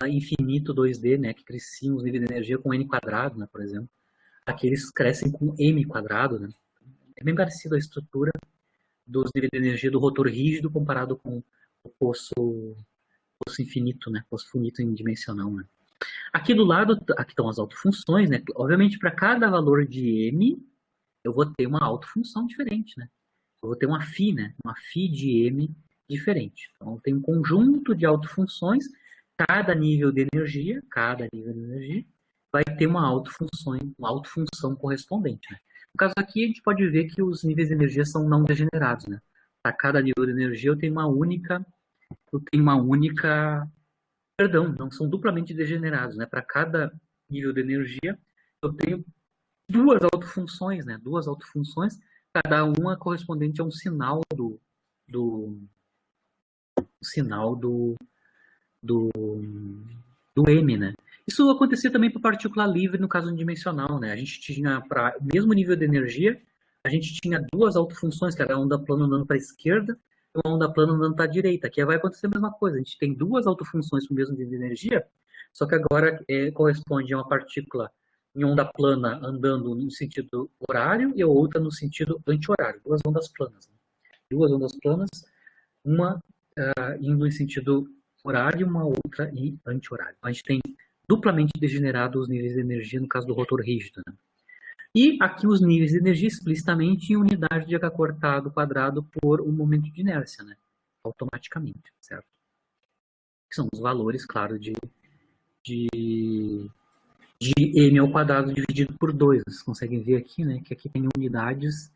A: infinito 2D, né? Que cresciam os níveis de energia com N quadrado, né? Por exemplo. Aqui eles crescem com M quadrado, né? É bem parecido a estrutura dos níveis de energia do rotor rígido comparado com o poço infinito, né? Poço finito dimensional, né? Aqui do lado, aqui estão as autofunções, né? Obviamente, para cada valor de M, eu vou ter uma autofunção diferente, né? Eu vou ter uma φ, né? Uma φ de M diferente. Então, tem um conjunto de autofunções, cada nível de energia vai ter uma autofunção correspondente, né? No caso aqui, a gente pode ver que os níveis de energia são não degenerados, né? Para cada nível de energia, eu tenho uma única, perdão, não são duplamente degenerados, né? Para cada nível de energia, eu tenho duas autofunções, né? Duas autofunções, cada uma correspondente a um sinal do M, né? Isso acontecia também para partícula livre no caso unidimensional, né? A gente tinha, para o mesmo nível de energia, a gente tinha duas autofunções, que era a onda plana andando para a esquerda e uma onda plana andando para a direita. Aqui vai acontecer a mesma coisa, a gente tem duas autofunções para o mesmo nível de energia, só que agora corresponde a uma partícula em onda plana andando no sentido horário e a outra no sentido anti-horário. Duas ondas planas. Né? Duas ondas planas, uma indo em sentido horário e uma outra em anti-horário. A gente tem duplamente degenerado os níveis de energia no caso do rotor rígido. Né? E aqui os níveis de energia explicitamente em unidade de H cortado quadrado por um momento de inércia, né? Automaticamente, certo? Que são os valores, claro, de m ao quadrado dividido por 2. Vocês conseguem ver aqui, né? Que aqui tem unidades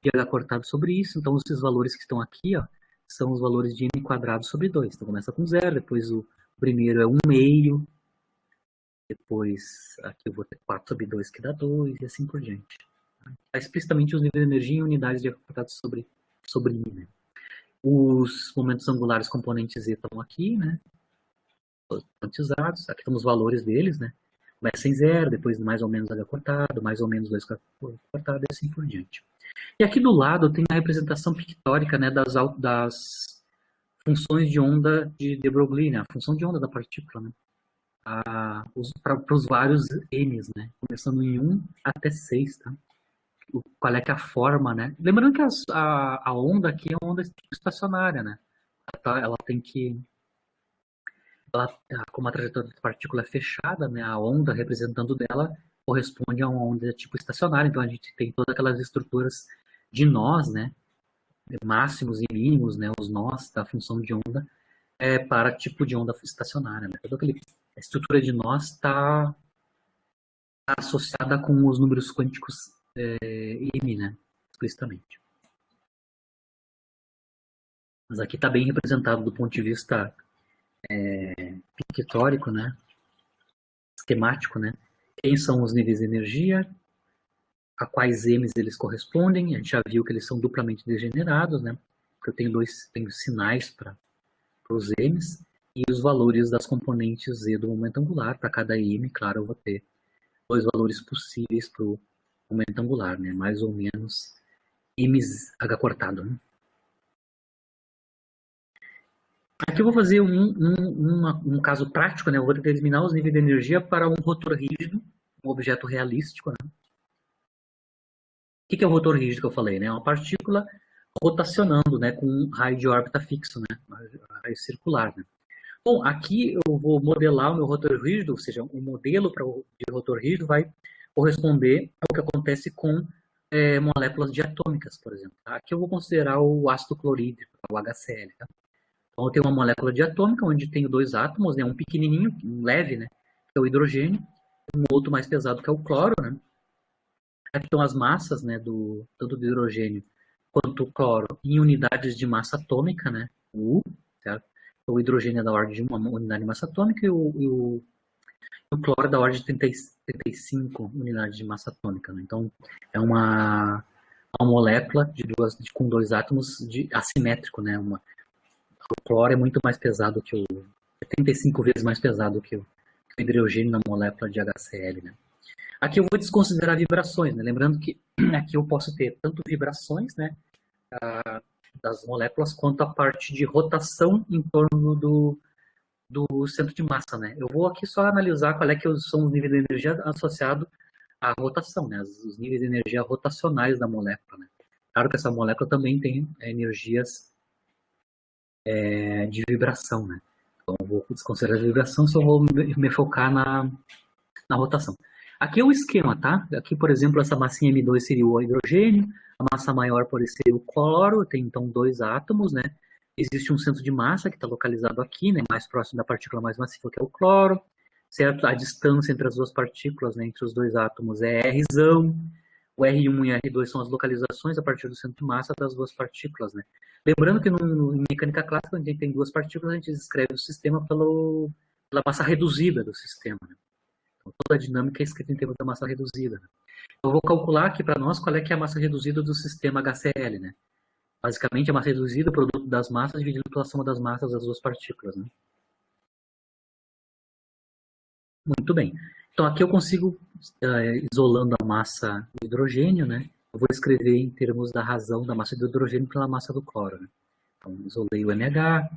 A: de H cortado sobre isso. Então, esses valores que estão aqui, ó, são os valores de m quadrado sobre 2. Então, começa com 0, depois o primeiro é 1 meio, depois aqui eu vou ter 4 sobre 2 que dá 2 e assim por diante. Tá explicitamente os níveis de energia em unidades de H cortado sobre I. Né? Os momentos angulares componentes Z estão aqui, né? Quantizados. Aqui estão os valores deles, né? Começa em 0, depois mais ou menos H cortado, mais ou menos 2 cortado e assim por diante. E aqui do lado tem a representação pictórica, né, das funções de onda de Broglie, né, a função de onda da partícula, né, para os vários N's, né, começando em 1 até 6, tá? Qual é que é a forma, né? Lembrando que a onda aqui é uma onda estacionária, né? Ela tem que... como a trajetória da partícula é fechada, né, a onda representando dela corresponde a uma onda tipo estacionária, então a gente tem todas aquelas estruturas de nós, né, máximos e mínimos, né, os nós da função de onda para tipo de onda estacionária. Né? Toda a estrutura de nós está associada com os números quânticos m, né, explicitamente. Mas aqui está bem representado do ponto de vista pictórico, né, esquemático, né, quem são os níveis de energia, a quais m's eles correspondem, a gente já viu que eles são duplamente degenerados, né, porque eu tenho sinais para os m's, e os valores das componentes z do momento angular, para cada m, claro, eu vou ter dois valores possíveis para o momento angular, né, mais ou menos mh cortado, né. Aqui eu vou fazer um caso prático, né? Eu vou determinar os níveis de energia para um rotor rígido, um objeto realístico, né? O que é o rotor rígido que eu falei, né? É uma partícula rotacionando, né? Com um raio de órbita fixo, né? Raio circular, né? Bom, aqui eu vou modelar o meu rotor rígido, ou seja, um modelo de rotor rígido vai corresponder ao que acontece com moléculas diatômicas, por exemplo. Tá? Aqui eu vou considerar o ácido clorídrico, o HCl. Tá? Então eu tenho uma molécula diatômica onde tenho dois átomos, né? Um pequenininho, um leve, né? Que é o hidrogênio, um outro mais pesado que é o cloro, né? Aqui estão as massas, né? Tanto do hidrogênio quanto do cloro em unidades de massa atômica, né? O U, certo? O hidrogênio é da ordem de uma unidade de massa atômica e o cloro é da ordem de 35 unidades de massa atômica. Né? Então, é uma molécula com dois átomos assimétrico. Né? O cloro é muito mais pesado que 35 vezes mais pesado que o hidrogênio na molécula de HCl. Né? Aqui eu vou desconsiderar vibrações. Né? Lembrando que aqui eu posso ter tanto vibrações, né? Das moléculas, quanto a parte de rotação em torno do centro de massa, né? Eu vou aqui só analisar qual é que são os níveis de energia associados à rotação, né? Os níveis de energia rotacionais da molécula, né? Claro que essa molécula também tem energias de vibração, né? Então eu vou desconsiderar a vibração, só vou me focar na rotação. Aqui é o esquema, tá? Aqui, por exemplo, essa massinha M2 seria o hidrogênio, a massa maior por seria o cloro, tem então dois átomos, né? Existe um centro de massa que está localizado aqui, né? Mais próximo da partícula mais massiva, que é o cloro, certo? A distância entre as duas partículas, né? Entre os dois átomos é Rzão. O R1 e R2 são as localizações a partir do centro de massa das duas partículas, né? Lembrando que em mecânica clássica, quando a gente tem duas partículas, a gente descreve o sistema pela massa reduzida do sistema, né? Toda a dinâmica é escrita em termos da massa reduzida. Eu vou calcular aqui para nós qual é que é a massa reduzida do sistema HCl, né? Basicamente, a massa reduzida é o produto das massas dividido pela soma das massas das duas partículas, né? Muito bem. Então, aqui eu consigo, isolando a massa do hidrogênio, né? Eu vou escrever em termos da razão da massa do hidrogênio pela massa do cloro, né? Então, isolei o NH,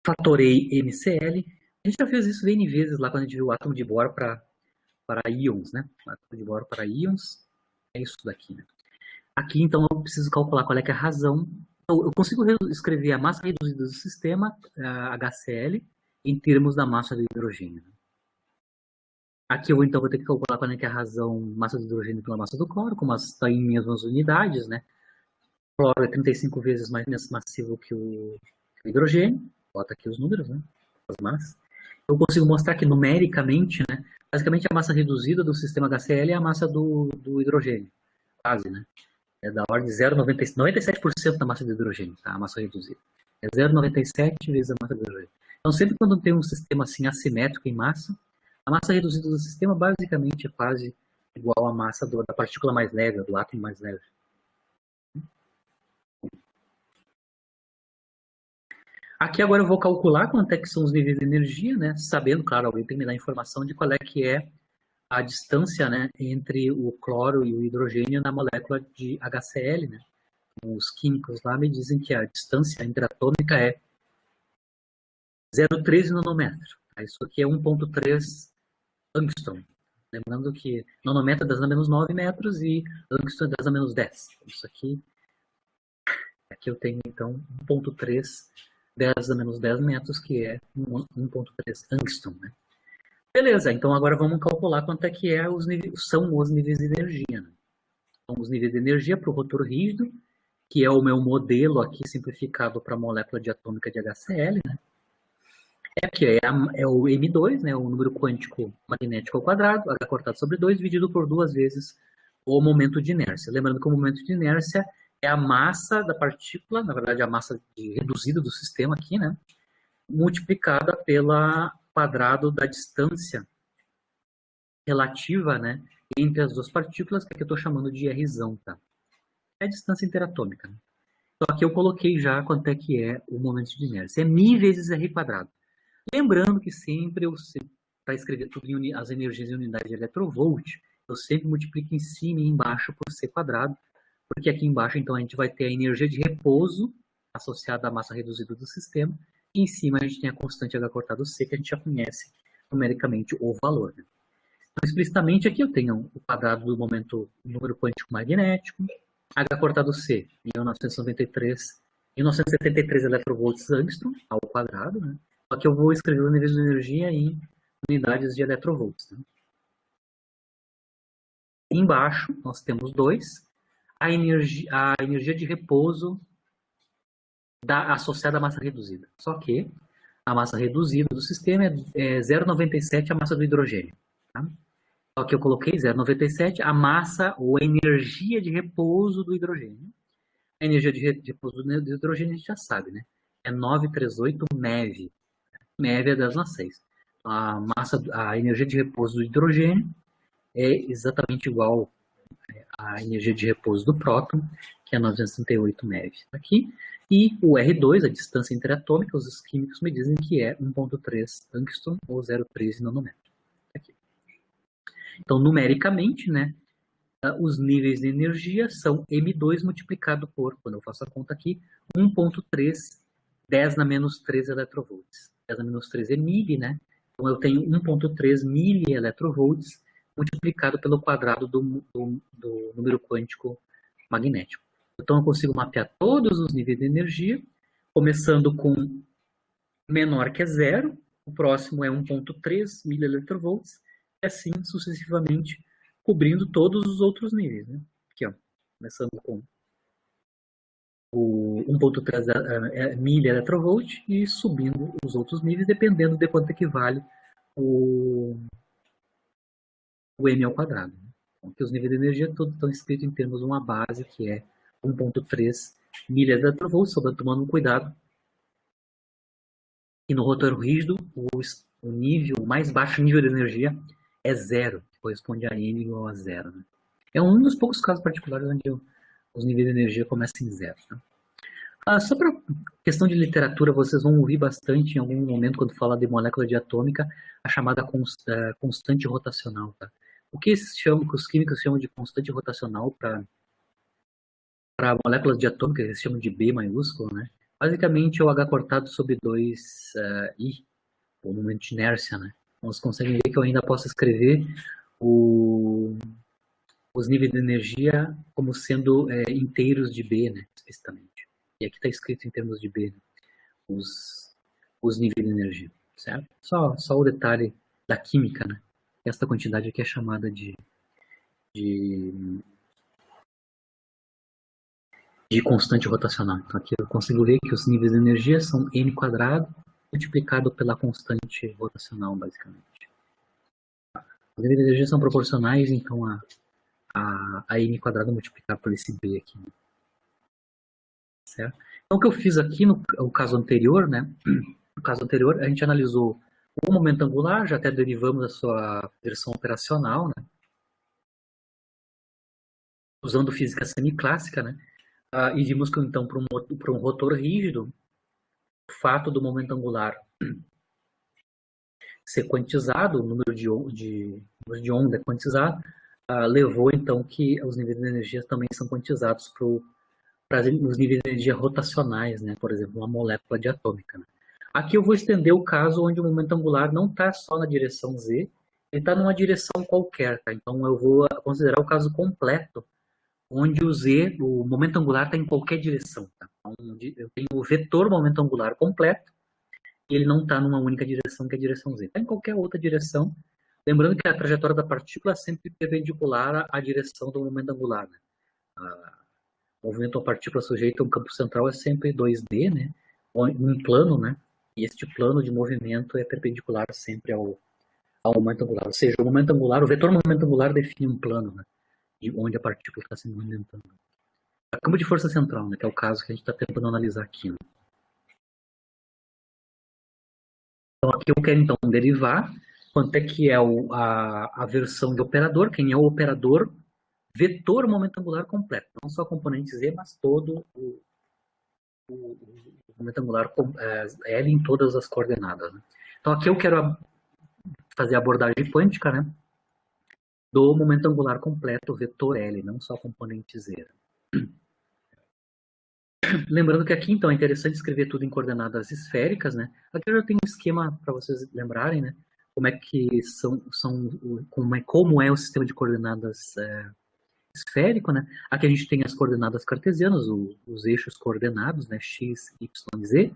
A: fatorei MCl. A gente já fez isso N vezes lá quando a gente viu o átomo de Bohr para íons, né? O átomo de Bohr para íons é isso daqui, né? Aqui, então, eu preciso calcular qual é que é a razão. Então, eu consigo escrever a massa reduzida do sistema, HCl, em termos da massa do hidrogênio. Aqui eu, então, vou ter que calcular qual é que é a razão massa do hidrogênio pela massa do cloro, como está em mesmas unidades, né? O cloro é 35 vezes mais massivo que o hidrogênio. Bota aqui os números, né? As massas. Eu consigo mostrar que numericamente, né? Basicamente, a massa reduzida do sistema HCl é a massa do hidrogênio, quase, né? É da ordem de 0,97% da massa de hidrogênio, tá? A massa reduzida. É 0,97 vezes a massa de hidrogênio. Então, sempre quando tem um sistema assim assimétrico em massa, a massa reduzida do sistema basicamente é quase igual à massa da partícula mais leve, do átomo mais leve. Aqui agora eu vou calcular quanto é que são os níveis de energia, né? Sabendo, claro, alguém tem que me dar informação de qual é que é a distância, né, entre o cloro e o hidrogênio na molécula de HCl, né? Os químicos lá me dizem que a distância interatômica é 0,13 nanômetro. Isso aqui é 1,3 angstrom. Lembrando que nanômetro é 10 a menos 9 metros e angstrom é 10 a menos 10. Isso aqui eu tenho então 1,3 10 a menos 10 metros, que é 1,3 angstrom. Né? Beleza, então agora vamos calcular quanto é que são os níveis de energia. Né? Então, os níveis de energia para o rotor rígido, que é o meu modelo aqui simplificado para a molécula diatômica de HCl, né? É o M2, né, o número quântico magnético ao quadrado, H cortado sobre 2, dividido por 2 vezes o momento de inércia. Lembrando que o momento de inércia é a massa da partícula, na verdade a massa reduzida do sistema aqui, né, multiplicada pelo quadrado da distância relativa, né, entre as duas partículas, que aqui eu estou chamando de Rzão, tá? É a distância interatômica. Né? Só que eu coloquei já quanto é que é o momento de inércia. É μ vezes R quadrado. Lembrando que sempre para escrever tudo as energias em unidade de eletrovolt, eu sempre multiplico em cima e embaixo por C quadrado, porque aqui embaixo então a gente vai ter a energia de repouso associada à massa reduzida do sistema, E em cima a gente tem a constante H cortado C, que a gente já conhece numericamente o valor. Né? Então, explicitamente aqui eu tenho o quadrado do momento, número quântico magnético, H cortado C, 1973 electrovolts angstrom ao quadrado, né? Só que eu vou escrever o nível de energia em unidades de electrovolts. Né? Embaixo nós temos 2, a energia de repouso associada à massa reduzida. Só que a massa reduzida do sistema é 0,97 a massa do hidrogênio. Tá? Só que eu coloquei 0,97 a massa ou a energia de repouso do hidrogênio. A energia de repouso do hidrogênio a gente já sabe, né? É 938 MeV. MeV é 10 na 6. A energia de repouso do hidrogênio é exatamente igual à energia de repouso do próton, que é 938 MeV. Aqui. E o R2, a distância interatômica, os químicos me dizem que é 1,3 angstrom ou 0,13 nanômetro. Aqui. Então, numericamente, né, os níveis de energia são M2 multiplicado por, quando eu faço a conta aqui, 1,3, 10 na menos 3 electrovolts. 10 na menos 3 é mili, né? Então, eu tenho 1,3 mili electrovolts multiplicado pelo quadrado do número quântico magnético. Então, eu consigo mapear todos os níveis de energia, começando com menor que 0, o próximo é 1,3 mili-electrovolts, e assim sucessivamente, cobrindo todos os outros níveis. Né? Aqui, ó, começando com o 1,3 mili-electrovolt e subindo os outros níveis, dependendo de quanto equivale o m ao quadrado. Então, aqui os níveis de energia todos estão escritos em termos de uma base, que é 1,3 mili-electrovolts, só tomando cuidado. E no rotor rígido, o mais baixo nível de energia é 0, que corresponde a N igual a 0. Né? É um dos poucos casos particulares onde os níveis de energia começam em 0. Né? Só para questão de literatura, vocês vão ouvir bastante em algum momento, quando fala de molécula diatômica, a chamada constante rotacional. Tá? O que os químicos chamam de constante rotacional para moléculas diatômicas, eles chamam de B maiúsculo, né? Basicamente é o H cortado sobre 2I, o momento de inércia, né? Então, vocês conseguem ver que eu ainda posso escrever os níveis de energia como sendo inteiros de B, né? Explicitamente. E aqui está escrito em termos de B, né? os níveis de energia, certo? Só o detalhe da química, né? Esta quantidade aqui é chamada de constante rotacional. Então aqui eu consigo ver que os níveis de energia são m² multiplicado pela constante rotacional, basicamente. Os níveis de energia são proporcionais, então, a m² multiplicado por esse b aqui. Né? Certo? Então o que eu fiz aqui no caso anterior, né? No caso anterior, a gente analisou o momento angular, já até derivamos a sua versão operacional, né? Usando física semiclássica, né? E vimos que, então, para um rotor rígido, o fato do momento angular ser quantizado, o número de onda quantizado, levou, então, que os níveis de energia também são quantizados para os níveis de energia rotacionais, né? Por exemplo, uma molécula diatômica. Né? Aqui eu vou estender o caso onde o momento angular não está só na direção z, ele está numa direção qualquer. Tá? Então, eu vou considerar o caso completo, onde o momento angular está em qualquer direção. Tá? Então, eu tenho o vetor momento angular completo, e ele não está numa única direção, que é a direção z. Está em qualquer outra direção, lembrando que a trajetória da partícula é sempre perpendicular à direção do momento angular. Né? O movimento da partícula sujeita a um campo central é sempre 2D, né? Um plano, né? E este plano de movimento é perpendicular sempre ao momento angular. Ou seja, o vetor momento angular define um plano, né? De onde a partícula está se movimentando. A campo de força central, né, que é o caso que a gente está tentando analisar aqui. Né? Então aqui eu quero então derivar quanto é que é a versão de operador, quem é o operador vetor momento angular completo. Não só a componente z, mas todo o momento angular L em todas as coordenadas. Né? Então aqui eu quero fazer a abordagem quântica, né? Do momento angular completo, vetor L, não só a componente z. Lembrando que aqui, então, é interessante escrever tudo em coordenadas esféricas, né? Aqui eu já tenho um esquema para vocês lembrarem, né? Como é que como é o sistema de coordenadas esférico, né? Aqui a gente tem as coordenadas cartesianas, os eixos coordenados, né? X, Y, Z.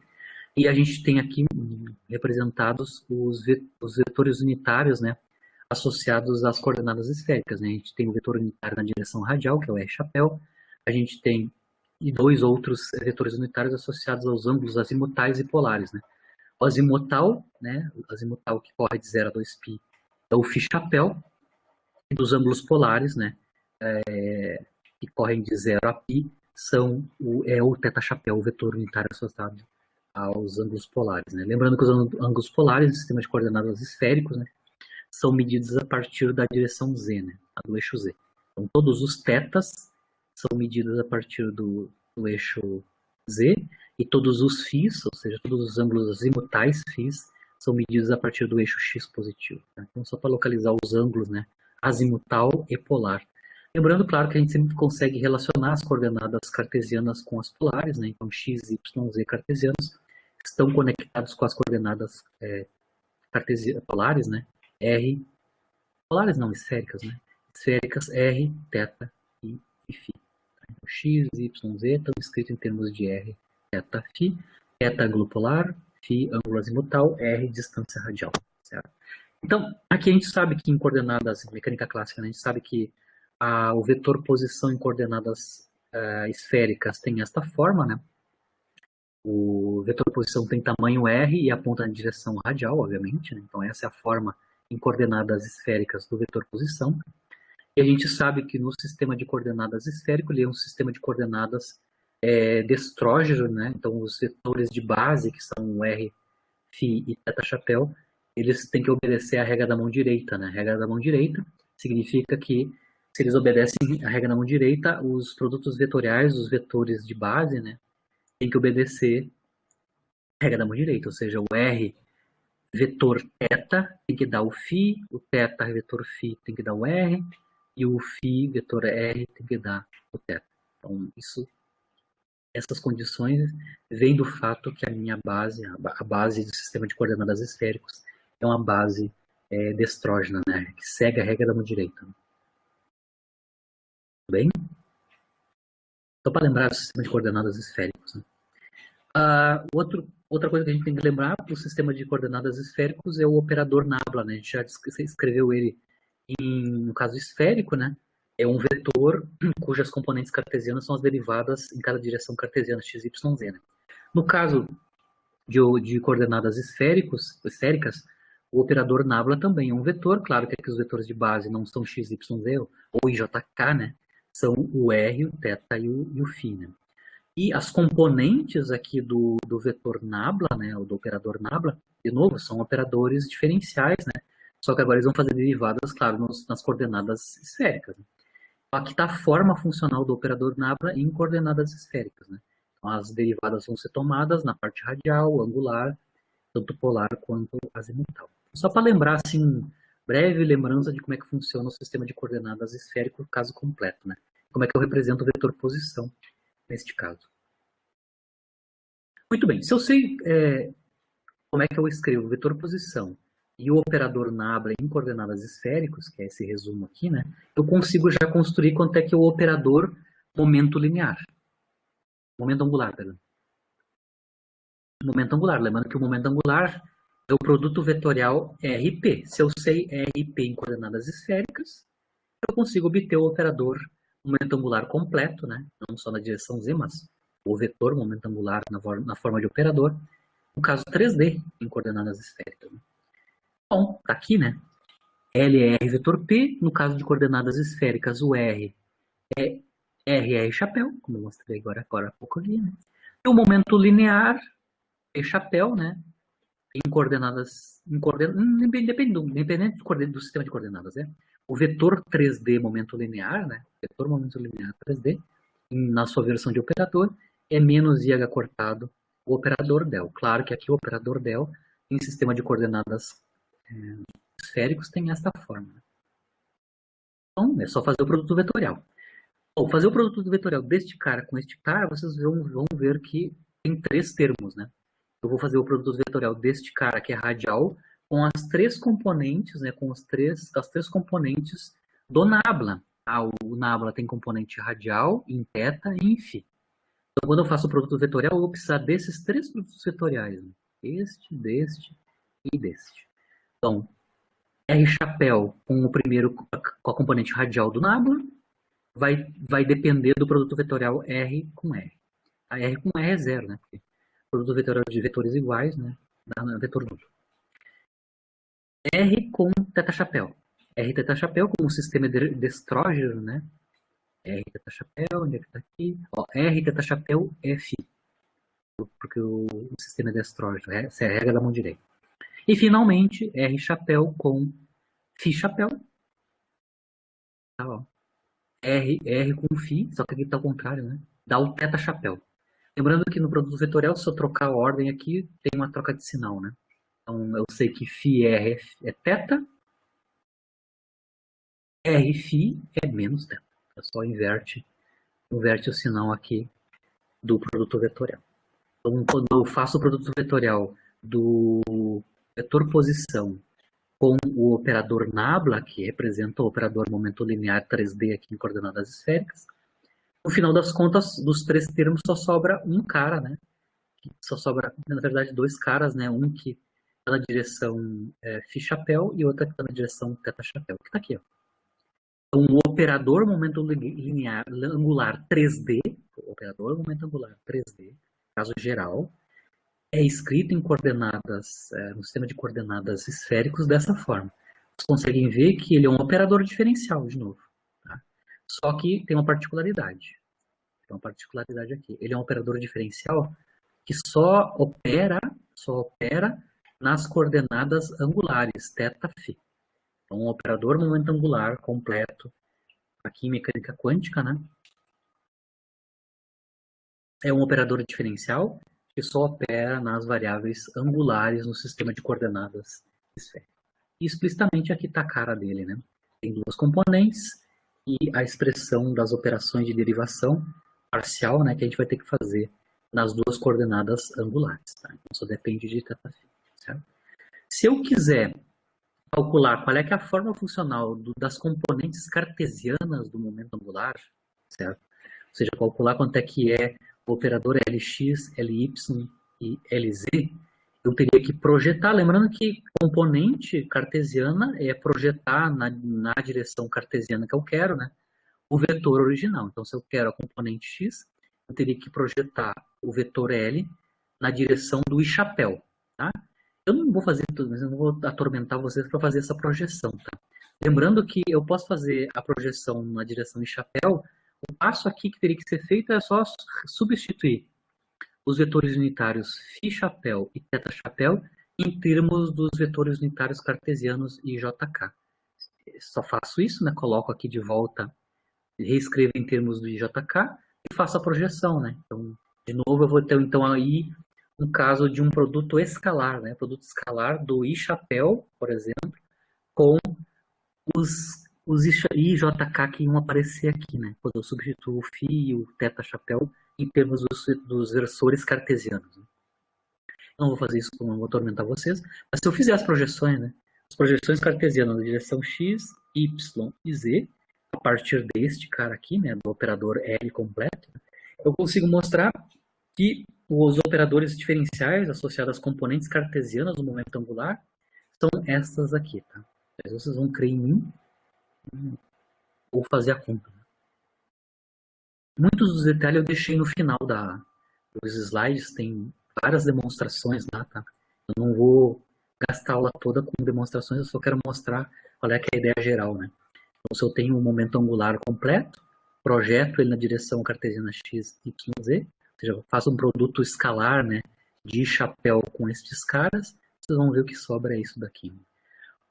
A: E a gente tem aqui representados os vetores unitários, né? Associados às coordenadas esféricas, né? A gente tem o vetor unitário na direção radial, que é o R-chapéu. A gente tem dois outros vetores unitários associados aos ângulos azimutais e polares, né? O azimutal, né? O azimutal que corre de 0 a 2π é o φ-chapéu, e dos ângulos polares, né? Que correm de 0 a π é o θ-chapéu, o vetor unitário associado aos ângulos polares, né? Lembrando que os ângulos polares do sistema de coordenadas esféricos, né, são medidos a partir da direção z, né, do eixo z. Então, todos os tetas são medidos a partir do eixo z, e todos os φs, ou seja, todos os ângulos azimutais φs, são medidos a partir do eixo x positivo. Tá? Então, só para localizar os ângulos, né, azimutal e polar. Lembrando, claro, que a gente sempre consegue relacionar as coordenadas cartesianas com as polares, né? Então, x, y, z cartesianos estão conectados com as coordenadas polares, né? R, polares não, esféricas, né? Esféricas R, θ e φ. Então, x, y, z estão escritos em termos de R, θ, φ. θ, ângulo polar, φ, ângulo azimutal, R, distância radial. Certo? Então, aqui a gente sabe que em coordenadas, em mecânica clássica, né, a gente sabe que o vetor posição em coordenadas esféricas tem esta forma, né? O vetor posição tem tamanho R e aponta na direção radial, obviamente, né? Então essa é a forma em coordenadas esféricas do vetor posição. E a gente sabe que no sistema de coordenadas esférico, ele é um sistema de coordenadas destrógeno, né? Então os vetores de base, que são o R, φ e θ-chapéu, eles têm que obedecer à regra da mão direita, né? A regra da mão direita significa que se eles obedecem à regra da mão direita, os produtos vetoriais, os vetores de base, né, tem que obedecer a regra da mão direita, ou seja, o R vetor θ tem que dar o φ, o θ vetor φ tem que dar o R, e o φ vetor R tem que dar o θ. Então, essas condições vêm do fato que a minha base, a base do sistema de coordenadas esféricos, é uma base destrógena, né, que segue a regra da mão direita. Bem? Só para lembrar do sistema de coordenadas esféricos. Né? Outra coisa que a gente tem que lembrar para o sistema de coordenadas esféricos é o operador nabla. Né? A gente já escreveu ele no caso esférico, né? É um vetor cujas componentes cartesianas são as derivadas em cada direção cartesiana, x, y, z. Né? No caso de coordenadas esféricas, o operador nabla também é um vetor. Claro que aqui os vetores de base não são x, y, z ou IJK, né? São o R, o θ e o φ. Né? E as componentes aqui do vetor nabla, né, ou do operador nabla, de novo, são operadores diferenciais, né? Só que agora eles vão fazer derivadas, claro, nas coordenadas esféricas. Né? Aqui está a forma funcional do operador nabla em coordenadas esféricas. Né? Então, as derivadas vão ser tomadas na parte radial, angular, tanto polar quanto azimutal. Só para lembrar, assim, breve lembrança de como é que funciona o sistema de coordenadas esférico, caso completo, né? Como é que eu represento o vetor posição neste caso. Muito bem, se eu sei como é que eu escrevo o vetor posição e o operador nabla em coordenadas esféricas, que é esse resumo aqui, né? Eu consigo já construir quanto é que é o operador momento linear. Momento angular, perdão. Momento angular, lembrando que o momento angular é o produto vetorial RP. Se eu sei RP em coordenadas esféricas, eu consigo obter o operador momento angular completo, né? Não só na direção Z, mas o vetor momento angular na forma de operador, no caso 3D, em coordenadas esféricas. Né? Bom, tá aqui, né? L é R vetor P, no caso de coordenadas esféricas, o R é R chapéu, como eu mostrei agora há pouco aqui, né? E o momento linear é chapéu, né? Independente do sistema de coordenadas, né? O vetor 3D momento linear, né? Vetor momento linear 3D, na sua versão de operador, é menos IH cortado o operador del. Claro que aqui o operador del, em sistema de coordenadas esféricos, tem esta forma. Então, é só fazer o produto vetorial. Bom, fazer o produto vetorial deste cara com este cara, vocês vão ver que tem 3 termos, né? Eu vou fazer o produto vetorial deste cara, que é radial, com as 3 componentes, né? Com as três componentes do nabla. Ah, o nabla tem componente radial, em θ e em φ. Então, quando eu faço o produto vetorial, eu vou precisar desses 3 produtos vetoriais, né? Este, deste e deste. Então, R chapéu com o primeiro, com a componente radial do nabla, vai depender do produto vetorial R com R. A R com R é zero, né? Porque produto vetorial de vetores iguais, né? Dá vetor nulo. R com teta chapéu. R teta chapéu com o sistema de estrógeno, né? R teta chapéu, onde é que tá aqui? Ó, R teta chapéu F. Porque o sistema é de estrógeno. Essa é a regra da mão direita. E finalmente, R chapéu com Φ chapéu. Tá, ó. R com Φ, só que aqui está ao contrário, né? Dá o teta chapéu. Lembrando que no produto vetorial, se eu trocar a ordem aqui, tem uma troca de sinal, né? Então, eu sei que φR é teta, R φ é menos teta. É só inverte o sinal aqui do produto vetorial. Então, quando eu faço o produto vetorial do vetor posição com o operador nabla, que representa o operador momento linear 3D aqui em coordenadas esféricas, no final das contas, dos 3 termos só sobra um cara, né? Só sobra, na verdade, 2 caras, né? Um que está na direção Φ chapéu e outro que está na direção teta chapéu, que está aqui, ó. Então, o operador momento linear angular 3D, o operador momento angular 3D, caso geral, é escrito em coordenadas, no sistema de coordenadas esféricos dessa forma. Vocês conseguem ver que ele é um operador diferencial, de novo. Tá? Só que tem uma particularidade. Tem uma particularidade aqui. Ele é um operador diferencial que só opera nas coordenadas angulares, θ, φ. Então, um operador momento angular completo, aqui em mecânica quântica, né? É um operador diferencial que só opera nas variáveis angulares no sistema de coordenadas esféricas. E explicitamente aqui está a cara dele, né? Tem 2 componentes e a expressão das operações de derivação parcial, né, que a gente vai ter que fazer nas 2 coordenadas angulares. Tá? Então, só depende de θ, certo? Se eu quiser calcular qual é que é a forma funcional das componentes cartesianas do momento angular, certo? Ou seja, calcular quanto é que é o operador Lx, Ly e Lz, eu teria que projetar, lembrando que componente cartesiana é projetar na direção cartesiana que eu quero, né, o vetor original. Então, se eu quero a componente x, eu teria que projetar o vetor L na direção do I-chapéu. Tá? Eu não vou fazer tudo, mas eu não vou atormentar vocês para fazer essa projeção. Tá? Lembrando que eu posso fazer a projeção na direção I-chapéu, o passo aqui que teria que ser feito é só substituir os vetores unitários φ-chapéu e θ-chapéu em termos dos vetores unitários cartesianos e JK. Só faço isso, né? Coloco aqui de volta, reescrevo em termos do JK e faço a projeção, né? Então, de novo, eu vou ter então aí um caso de um produto escalar, né? Produto escalar do I-chapéu, por exemplo, com os IJK que iam aparecer aqui, né? Quando eu substituo o Φ e o θ-chapéu em termos dos versores cartesianos. Né? Não vou fazer isso, não vou atormentar vocês, mas se eu fizer as projeções, né? As projeções cartesianas na direção x, y e z, a partir deste cara aqui, né? Do operador L completo, eu consigo mostrar que os operadores diferenciais associados às componentes cartesianas do momento angular são estas aqui, tá? Vocês vão crer em mim ou fazer a conta. Muitos dos detalhes eu deixei no final dos slides, tem várias demonstrações lá, tá? Eu não vou gastar a aula toda com demonstrações, eu só quero mostrar qual é que é a ideia geral, né? Então, se eu tenho um momento angular completo, projeto ele na direção cartesiana x, y, z, ou seja, eu faço um produto escalar, né, de chapéu com estes caras, vocês vão ver o que sobra é isso daqui.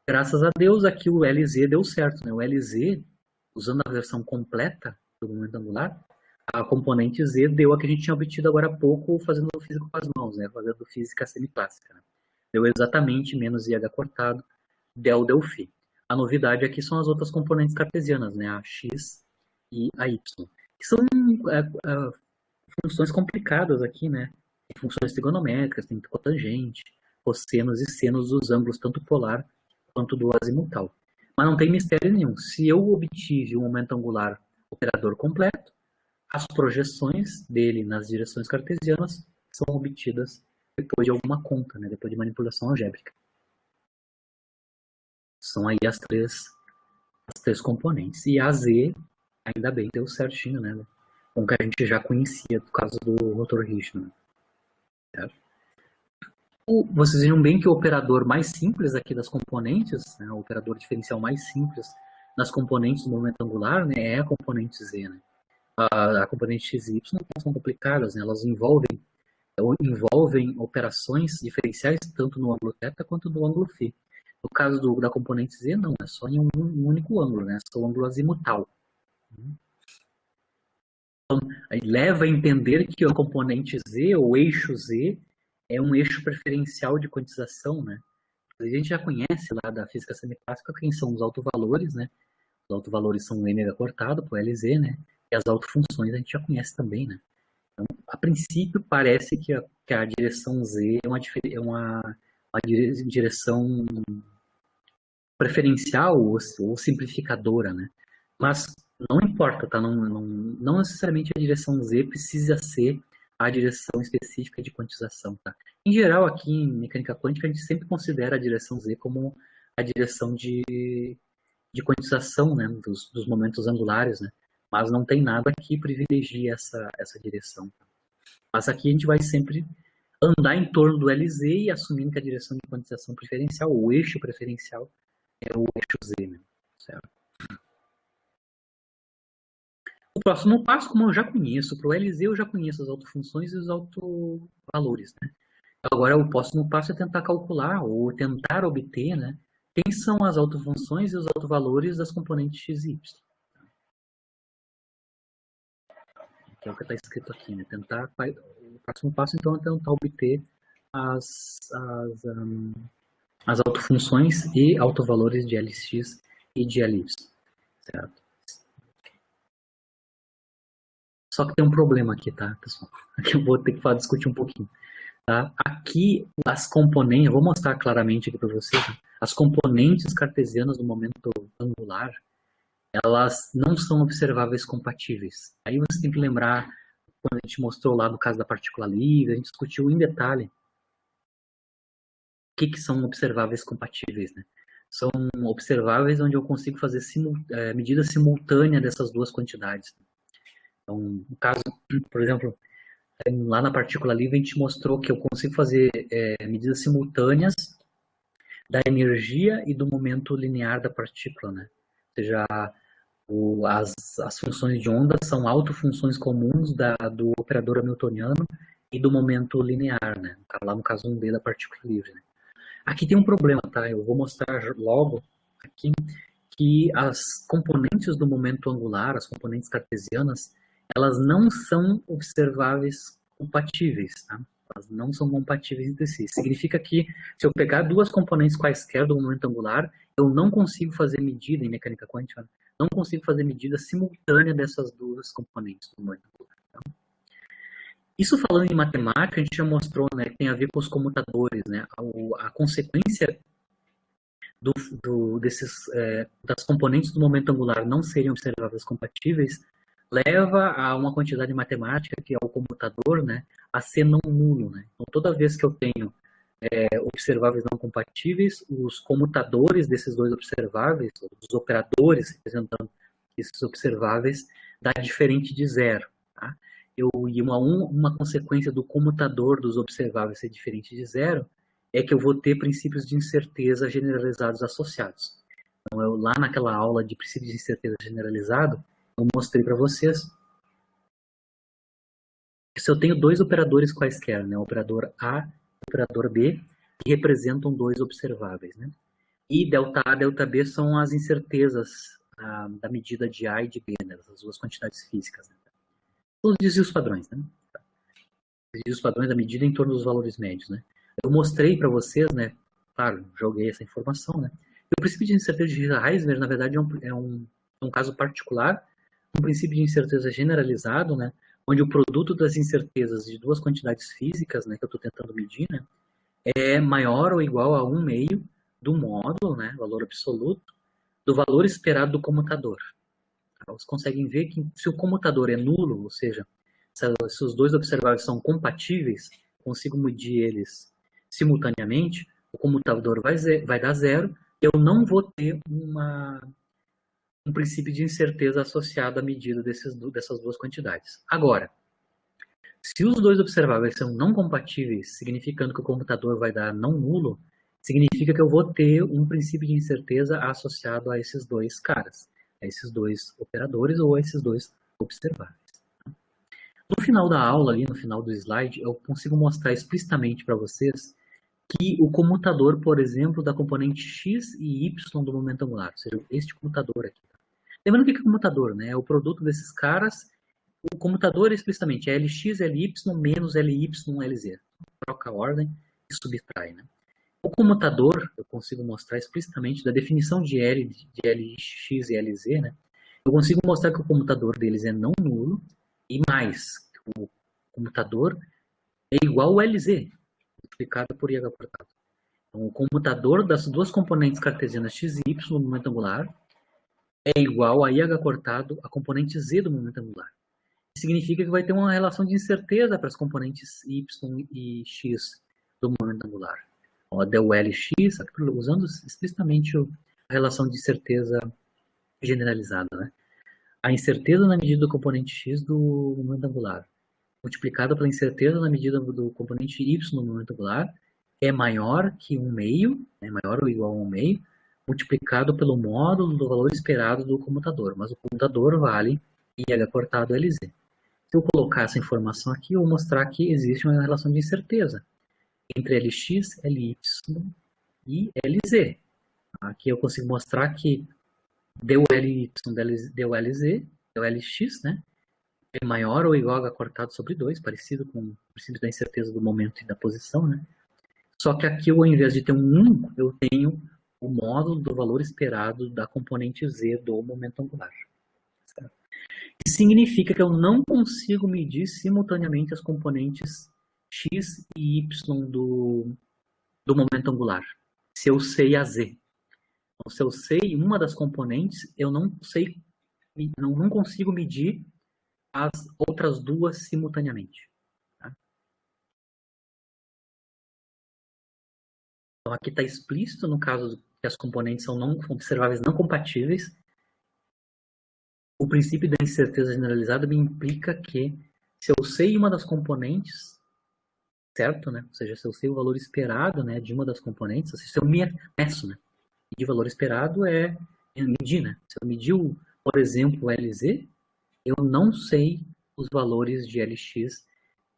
A: Graças a Deus, aqui o LZ deu certo, né? O LZ, usando a versão completa do momento angular, a componente Z deu a que a gente tinha obtido agora há pouco fazendo física com as mãos, né? Fazendo física semiclássica. Né? Deu exatamente menos IH cortado, del deu φ. A novidade aqui são as outras componentes cartesianas, né? A x e a y. São funções complicadas aqui, né? Tem funções trigonométricas, tem cotangente, cossenos e senos dos ângulos tanto polar quanto do azimutal. Mas não tem mistério nenhum. Se eu obtive um momento angular operador completo, as projeções dele nas direções cartesianas são obtidas depois de alguma conta, né? Depois de manipulação algébrica. São aí as três componentes. E a Z, ainda bem, deu certinho, né? Com o que a gente já conhecia do caso do rotor rígido. Né? Certo? Vocês viram bem que o operador mais simples aqui das componentes, né, o operador diferencial mais simples nas componentes do momento angular, né, é a componente Z. Né? A componente x e y não são complicadas, né, elas envolvem operações diferenciais tanto no ângulo θ quanto no ângulo φ. No caso da componente Z, não, é só em um único ângulo, né, é só o ângulo azimutal. Então, leva a entender que a componente Z, ou eixo Z, é um eixo preferencial de quantização, né? A gente já conhece lá da física semiclássica quem são os autovalores, né? Os autovalores são o ômega cortado por LZ, né? E as autofunções a gente já conhece também, né? Então, a princípio, parece que a direção Z é uma direção preferencial ou simplificadora, né? Mas não importa, tá? Não necessariamente a direção Z precisa ser a direção específica de quantização, tá? Em geral, aqui em mecânica quântica, a gente sempre considera a direção Z como a direção de quantização, né? dos momentos angulares, né? Mas não tem nada que privilegie essa direção. Tá? Mas aqui a gente vai sempre andar em torno do LZ e assumindo que a direção de quantização preferencial, o eixo preferencial, é o eixo Z, né? Certo? O próximo passo, como eu já conheço, para o LZ eu já conheço as autofunções e os autovalores, né? Agora o próximo passo é tentar calcular ou tentar obter, né, quem são as autofunções e os autovalores das componentes x e y. Que é o que está escrito aqui, né? O próximo passo então é tentar obter as autofunções e autovalores de Lx e de Ly, certo? Só que tem um problema aqui, tá, pessoal? Aqui eu vou ter que discutir um pouquinho. Tá? Aqui, as componentes, eu vou mostrar claramente aqui para vocês, tá? As componentes cartesianas do momento angular, elas não são observáveis compatíveis. Aí você tem que lembrar, quando a gente mostrou lá no caso da partícula livre, a gente discutiu em detalhe o que são observáveis compatíveis, né? São observáveis onde eu consigo fazer medida simultânea dessas duas quantidades. Então, no caso, por exemplo, lá na partícula livre a gente mostrou que eu consigo fazer medidas simultâneas da energia e do momento linear da partícula, né? Ou seja, as funções de onda são autofunções comuns do operador hamiltoniano e do momento linear, né? Lá no caso 1D da partícula livre. Né? Aqui tem um problema, tá? Eu vou mostrar logo aqui que as componentes do momento angular, as componentes cartesianas, elas não são observáveis compatíveis, tá? Elas não são compatíveis entre si. Significa que se eu pegar duas componentes quaisquer do momento angular, eu não consigo fazer medida em mecânica quântica, não consigo fazer medida simultânea dessas duas componentes do momento angular. Tá? Isso falando em matemática, a gente já mostrou, né, que tem a ver com os comutadores, né? A consequência das componentes do momento angular não serem observáveis compatíveis leva a uma quantidade matemática, que é o comutador, né, a ser não nulo. Né? Então, toda vez que eu tenho observáveis não compatíveis, os comutadores desses dois observáveis, os operadores representando esses observáveis, dá diferente de zero. Tá? E uma consequência do comutador dos observáveis ser diferente de zero é que eu vou ter princípios de incerteza generalizados associados. Então, lá naquela aula de princípios de incerteza generalizado, eu mostrei para vocês que se eu tenho dois operadores quaisquer, né, o operador A e o operador B, que representam dois observáveis, né, e ΔA e ΔB são as incertezas da medida de A e de B, né, essas duas quantidades físicas. Né, os desvios padrões, né, desvios padrões da medida em torno dos valores médios. Né. Eu mostrei para vocês, né, claro, joguei essa informação, né, que o princípio de incerteza de Heisenberg, na verdade, é um caso particular um princípio de incerteza generalizado, né, onde o produto das incertezas de duas quantidades físicas, né, que eu estou tentando medir, né, é maior ou igual a 1/2 do módulo, né, valor absoluto, do valor esperado do comutador. Vocês conseguem ver que se o comutador é nulo, ou seja, se os dois observáveis são compatíveis, consigo medir eles simultaneamente, o comutador vai dar zero, eu não vou ter um princípio de incerteza associado à medida dessas duas quantidades. Agora, se os dois observáveis são não compatíveis, significando que o computador vai dar não nulo, significa que eu vou ter um princípio de incerteza associado a esses dois caras, a esses dois operadores ou a esses dois observáveis. No final da aula, ali no final do slide, eu consigo mostrar explicitamente para vocês que o comutador, por exemplo, da componente x e y do momento angular, ou seja, este comutador aqui. Lembrando que é comutador, né? É o produto desses caras. O comutador explicitamente é Lx, Ly menos Ly, Lz. Troca a ordem e subtrai, né? O comutador, eu consigo mostrar explicitamente da definição de L, de Lx e Lz, né? Eu consigo mostrar que o comutador deles é não nulo e mais, o comutador é igual ao Lz, multiplicado por IH cortado. Então, o comutador das duas componentes cartesianas x e y no momento angular é igual a IH cortado a componente z do momento angular. Significa que vai ter uma relação de incerteza para as componentes y e x do momento angular. Ó, del Lx, usando explicitamente a relação de incerteza generalizada, né? A incerteza na medida do componente x do momento angular, multiplicada pela incerteza na medida do componente y no momento angular, é maior que 1/2, né? Maior ou igual a 1/2, multiplicado pelo módulo do valor esperado do comutador. Mas o comutador vale IH cortado Lz. Se eu colocar essa informação aqui, eu vou mostrar que existe uma relação de incerteza entre Lx, Ly e Lz. Aqui eu consigo mostrar que deu Ly, deu Lz, deu Lx, né? É maior ou igual a H cortado sobre 2, parecido com o princípio da incerteza do momento e da posição, né? Só que aqui, ao invés de ter um 1, eu tenho o módulo do valor esperado da componente z do momento angular. Certo? Isso significa que eu não consigo medir simultaneamente as componentes x e y do momento angular, se eu sei a z. Então, se eu sei uma das componentes, eu não consigo medir as outras duas simultaneamente. Tá? Então, aqui está explícito, no caso que as componentes são observáveis não compatíveis, o princípio da incerteza generalizada me implica que, se eu sei uma das componentes, certo, né? Ou seja, se eu sei o valor esperado, né, de uma das componentes, se eu meço, né? Medir o valor esperado é medir, né? Se eu medir, por exemplo, o Lz, eu não sei os valores de Lx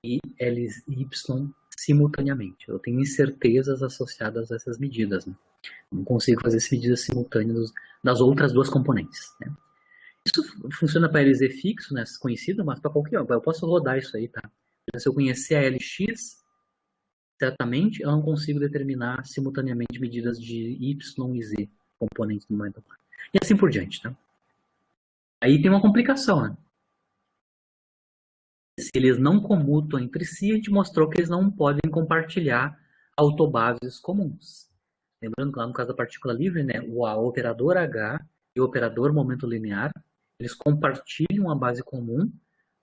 A: e Ly simultaneamente. Eu tenho incertezas associadas a essas medidas, né? Não consigo fazer essas medidas simultâneas das outras duas componentes, né? Isso funciona para Lz fixo, né, conhecido, mas para qualquer um. Eu posso rodar isso aí, tá? Se eu conhecer a Lx, certamente eu não consigo determinar simultaneamente medidas de y e z, componentes do momento angular. E assim por diante, tá? Aí tem uma complicação, né? Se eles não comutam entre si, a gente mostrou que eles não podem compartilhar autobases comuns. Lembrando que lá no caso da partícula livre, né, o operador H e o operador momento linear, eles compartilham a base comum,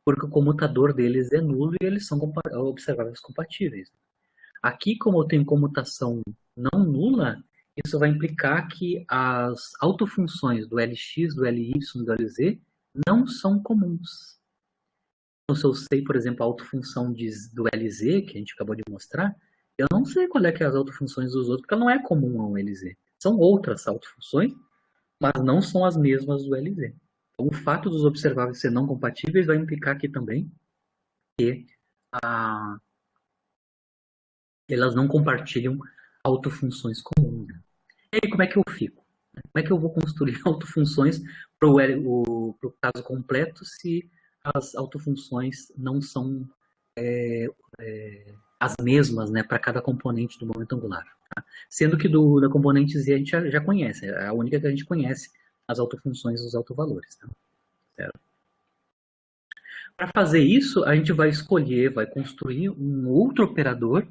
A: porque o comutador deles é nulo e eles são observáveis compatíveis. Aqui, como eu tenho comutação não nula, isso vai implicar que as autofunções do Lx, do Ly e do Lz não são comuns. Então, se eu sei, por exemplo, a autofunção do Lz, que a gente acabou de mostrar, eu não sei qual é que é as autofunções dos outros, porque ela não é comum ao Lz. São outras autofunções, mas não são as mesmas do Lz. Então, o fato dos observáveis ser não compatíveis vai implicar aqui também que elas não compartilham autofunções comuns. E aí, como é que eu fico? Como é que eu vou construir autofunções para o caso completo se as autofunções não são as mesmas, né, para cada componente do momento angular? Tá? Sendo que da componente z a gente já conhece, é a única que a gente conhece as autofunções dos autovalores. Tá? Certo? Para fazer isso, a gente vai escolher, vai construir um outro operador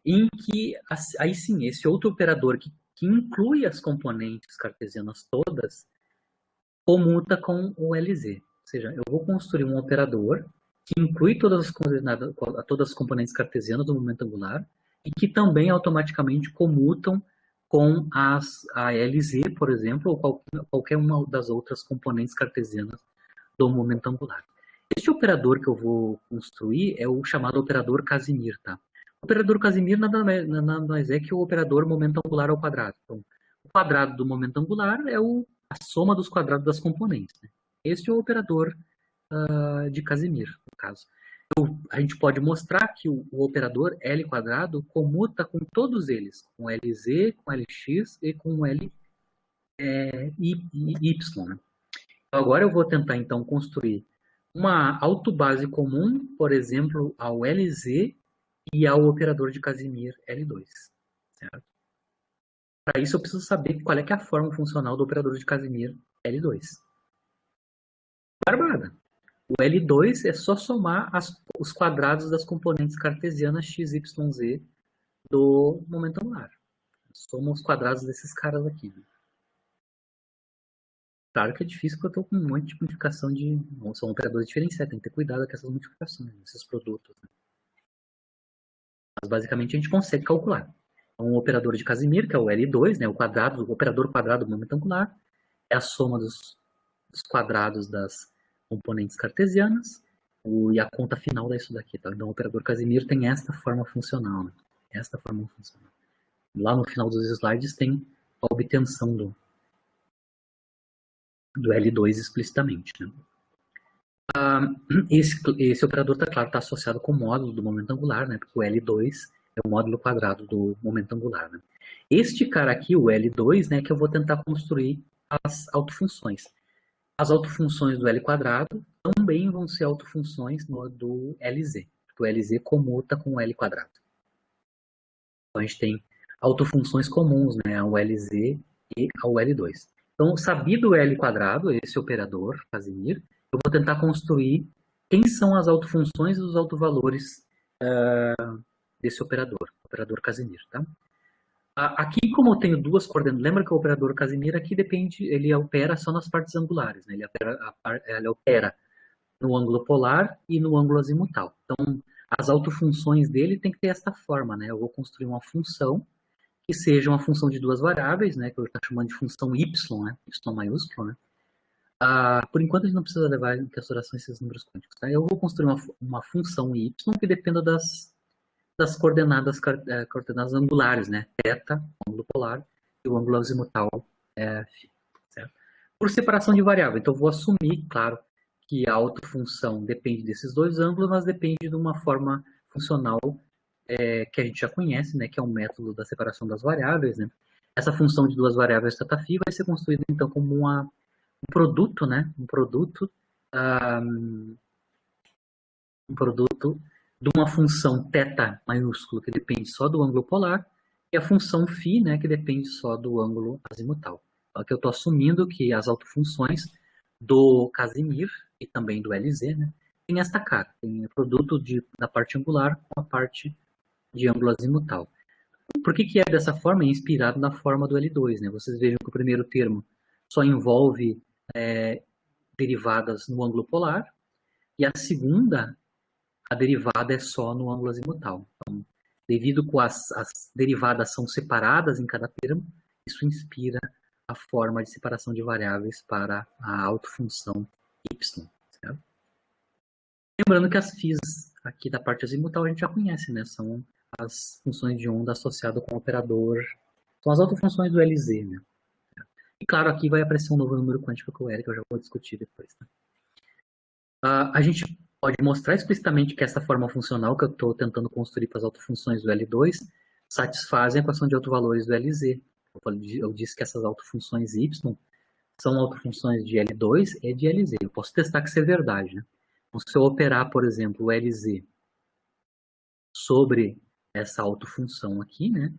A: em que, aí sim, esse outro operador que inclui as componentes cartesianas todas, comuta com o LZ. Ou seja, eu vou construir um operador que inclui todas as componentes cartesianas do momento angular e que também automaticamente comutam com a LZ, por exemplo, ou qualquer uma das outras componentes cartesianas do momento angular. Este operador que eu vou construir é o chamado operador Casimir, tá? O operador Casimir nada mais é que o operador momento angular ao quadrado. Então, o quadrado do momento angular é a soma dos quadrados das componentes, né? Este é o operador de Casimir, no caso. Então, a gente pode mostrar que o operador L quadrado comuta com todos eles, com LZ, com LX e com L Y. Né? Então, agora eu vou tentar então construir uma autobase comum, por exemplo, ao LZ e ao operador de Casimir L2. Para isso eu preciso saber qual é que é a forma funcional do operador de Casimir L2. Barbada. O L2 é só somar os quadrados das componentes cartesianas x, y, z do momento angular. Soma os quadrados desses caras aqui. Claro que é difícil porque eu estou com um monte de multiplicação são operadores diferenciais, tem que ter cuidado com essas multiplicações, esses produtos. Né? Mas basicamente a gente consegue calcular. Então, o operador de Casimir, que é o L2, né, o operador quadrado do momento angular, é a soma dos quadrados das componentes cartesianas, e a conta final é isso daqui. Tá? Então, o operador Casimir tem esta forma funcional. Né? Esta forma funcional. Lá no final dos slides tem a obtenção do L2 explicitamente. Né? Esse operador, claro, está associado com o módulo do momento angular, né? Porque o L2 é o módulo quadrado do momento angular. Né? Este cara aqui, o L2, né, que eu vou tentar construir as autofunções. As autofunções do L quadrado também vão ser autofunções do LZ. O LZ comuta com o L quadrado. Então a gente tem autofunções comuns, né, ao LZ e ao L2. Então, sabido o L quadrado, esse operador, Casimir, eu vou tentar construir quem são as autofunções e os autovalores desse operador Casimir. Tá? Aqui, como eu tenho duas coordenadas, lembra que o operador Casimir aqui ele opera só nas partes angulares, né? Ele opera no ângulo polar e no ângulo azimutal. Então, as autofunções dele tem que ter esta forma, né? Eu vou construir uma função que seja uma função de duas variáveis, né? Que eu estou chamando de função y, né? Y maiúsculo, né? Por enquanto, a gente não precisa levar em consideração esses números quânticos. Tá? Eu vou construir uma função y que dependa das coordenadas angulares, né? Θ, ângulo polar, e o ângulo azimutal, φ. Certo? Por separação de variável. Então, eu vou assumir, claro, que a autofunção depende desses dois ângulos, mas depende de uma forma funcional que a gente já conhece, né? Que é o método da separação das variáveis, né? Essa função de duas variáveis θ vai ser construída, então, como um produto, né? Um produto de uma função θ maiúsculo, que depende só do ângulo polar, e a função φ, né, que depende só do ângulo azimutal. Então, aqui eu estou assumindo que as autofunções do Casimir e também do LZ, né, tem esta cara, tem o produto da parte angular com a parte de ângulo azimutal. Por que é dessa forma? É inspirado na forma do L2. Né? Vocês vejam que o primeiro termo só envolve derivadas no ângulo polar, e a segunda, a derivada é só no ângulo azimutal. Então, devido que as derivadas são separadas em cada termo, isso inspira a forma de separação de variáveis para a autofunção y. Certo? Lembrando que as φs aqui da parte azimutal a gente já conhece, né? São as funções de onda associadas com o operador. São as autofunções do LZ. Né? E claro, aqui vai aparecer um novo número quântico que eu já vou discutir depois. Né? A gente pode mostrar explicitamente que essa forma funcional que eu estou tentando construir para as autofunções do L2 satisfazem a equação de autovalores do LZ. Eu disse que essas autofunções y são autofunções de L2 e de LZ. Eu posso testar que isso é verdade. Né? Então, se eu operar, por exemplo, o LZ sobre essa autofunção aqui, né,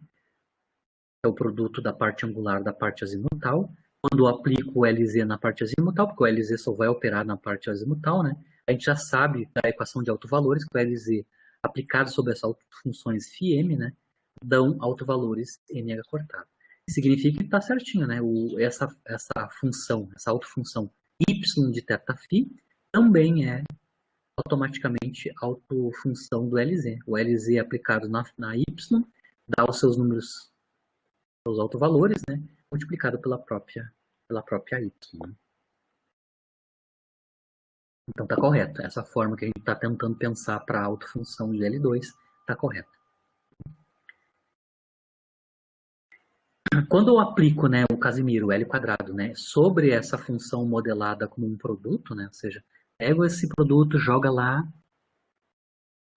A: é o produto da parte angular da parte azimutal, quando eu aplico o LZ na parte azimutal, porque o LZ só vai operar na parte azimutal, né? A gente já sabe da equação de autovalores, que o LZ aplicado sobre as autofunções φm, né, dão autovalores mh cortado. Significa que está certinho, né? Essa função, essa autofunção y de θφ também é automaticamente autofunção do LZ. O LZ aplicado na y dá os seus números, os autovalores, né, multiplicado pela própria y. Né? Então está correto. Essa forma que a gente está tentando pensar para a autofunção de L2 está correta. Quando eu aplico, né, o Casimiro, L quadrado, né, sobre essa função modelada como um produto, né, ou seja, pego esse produto, joga lá,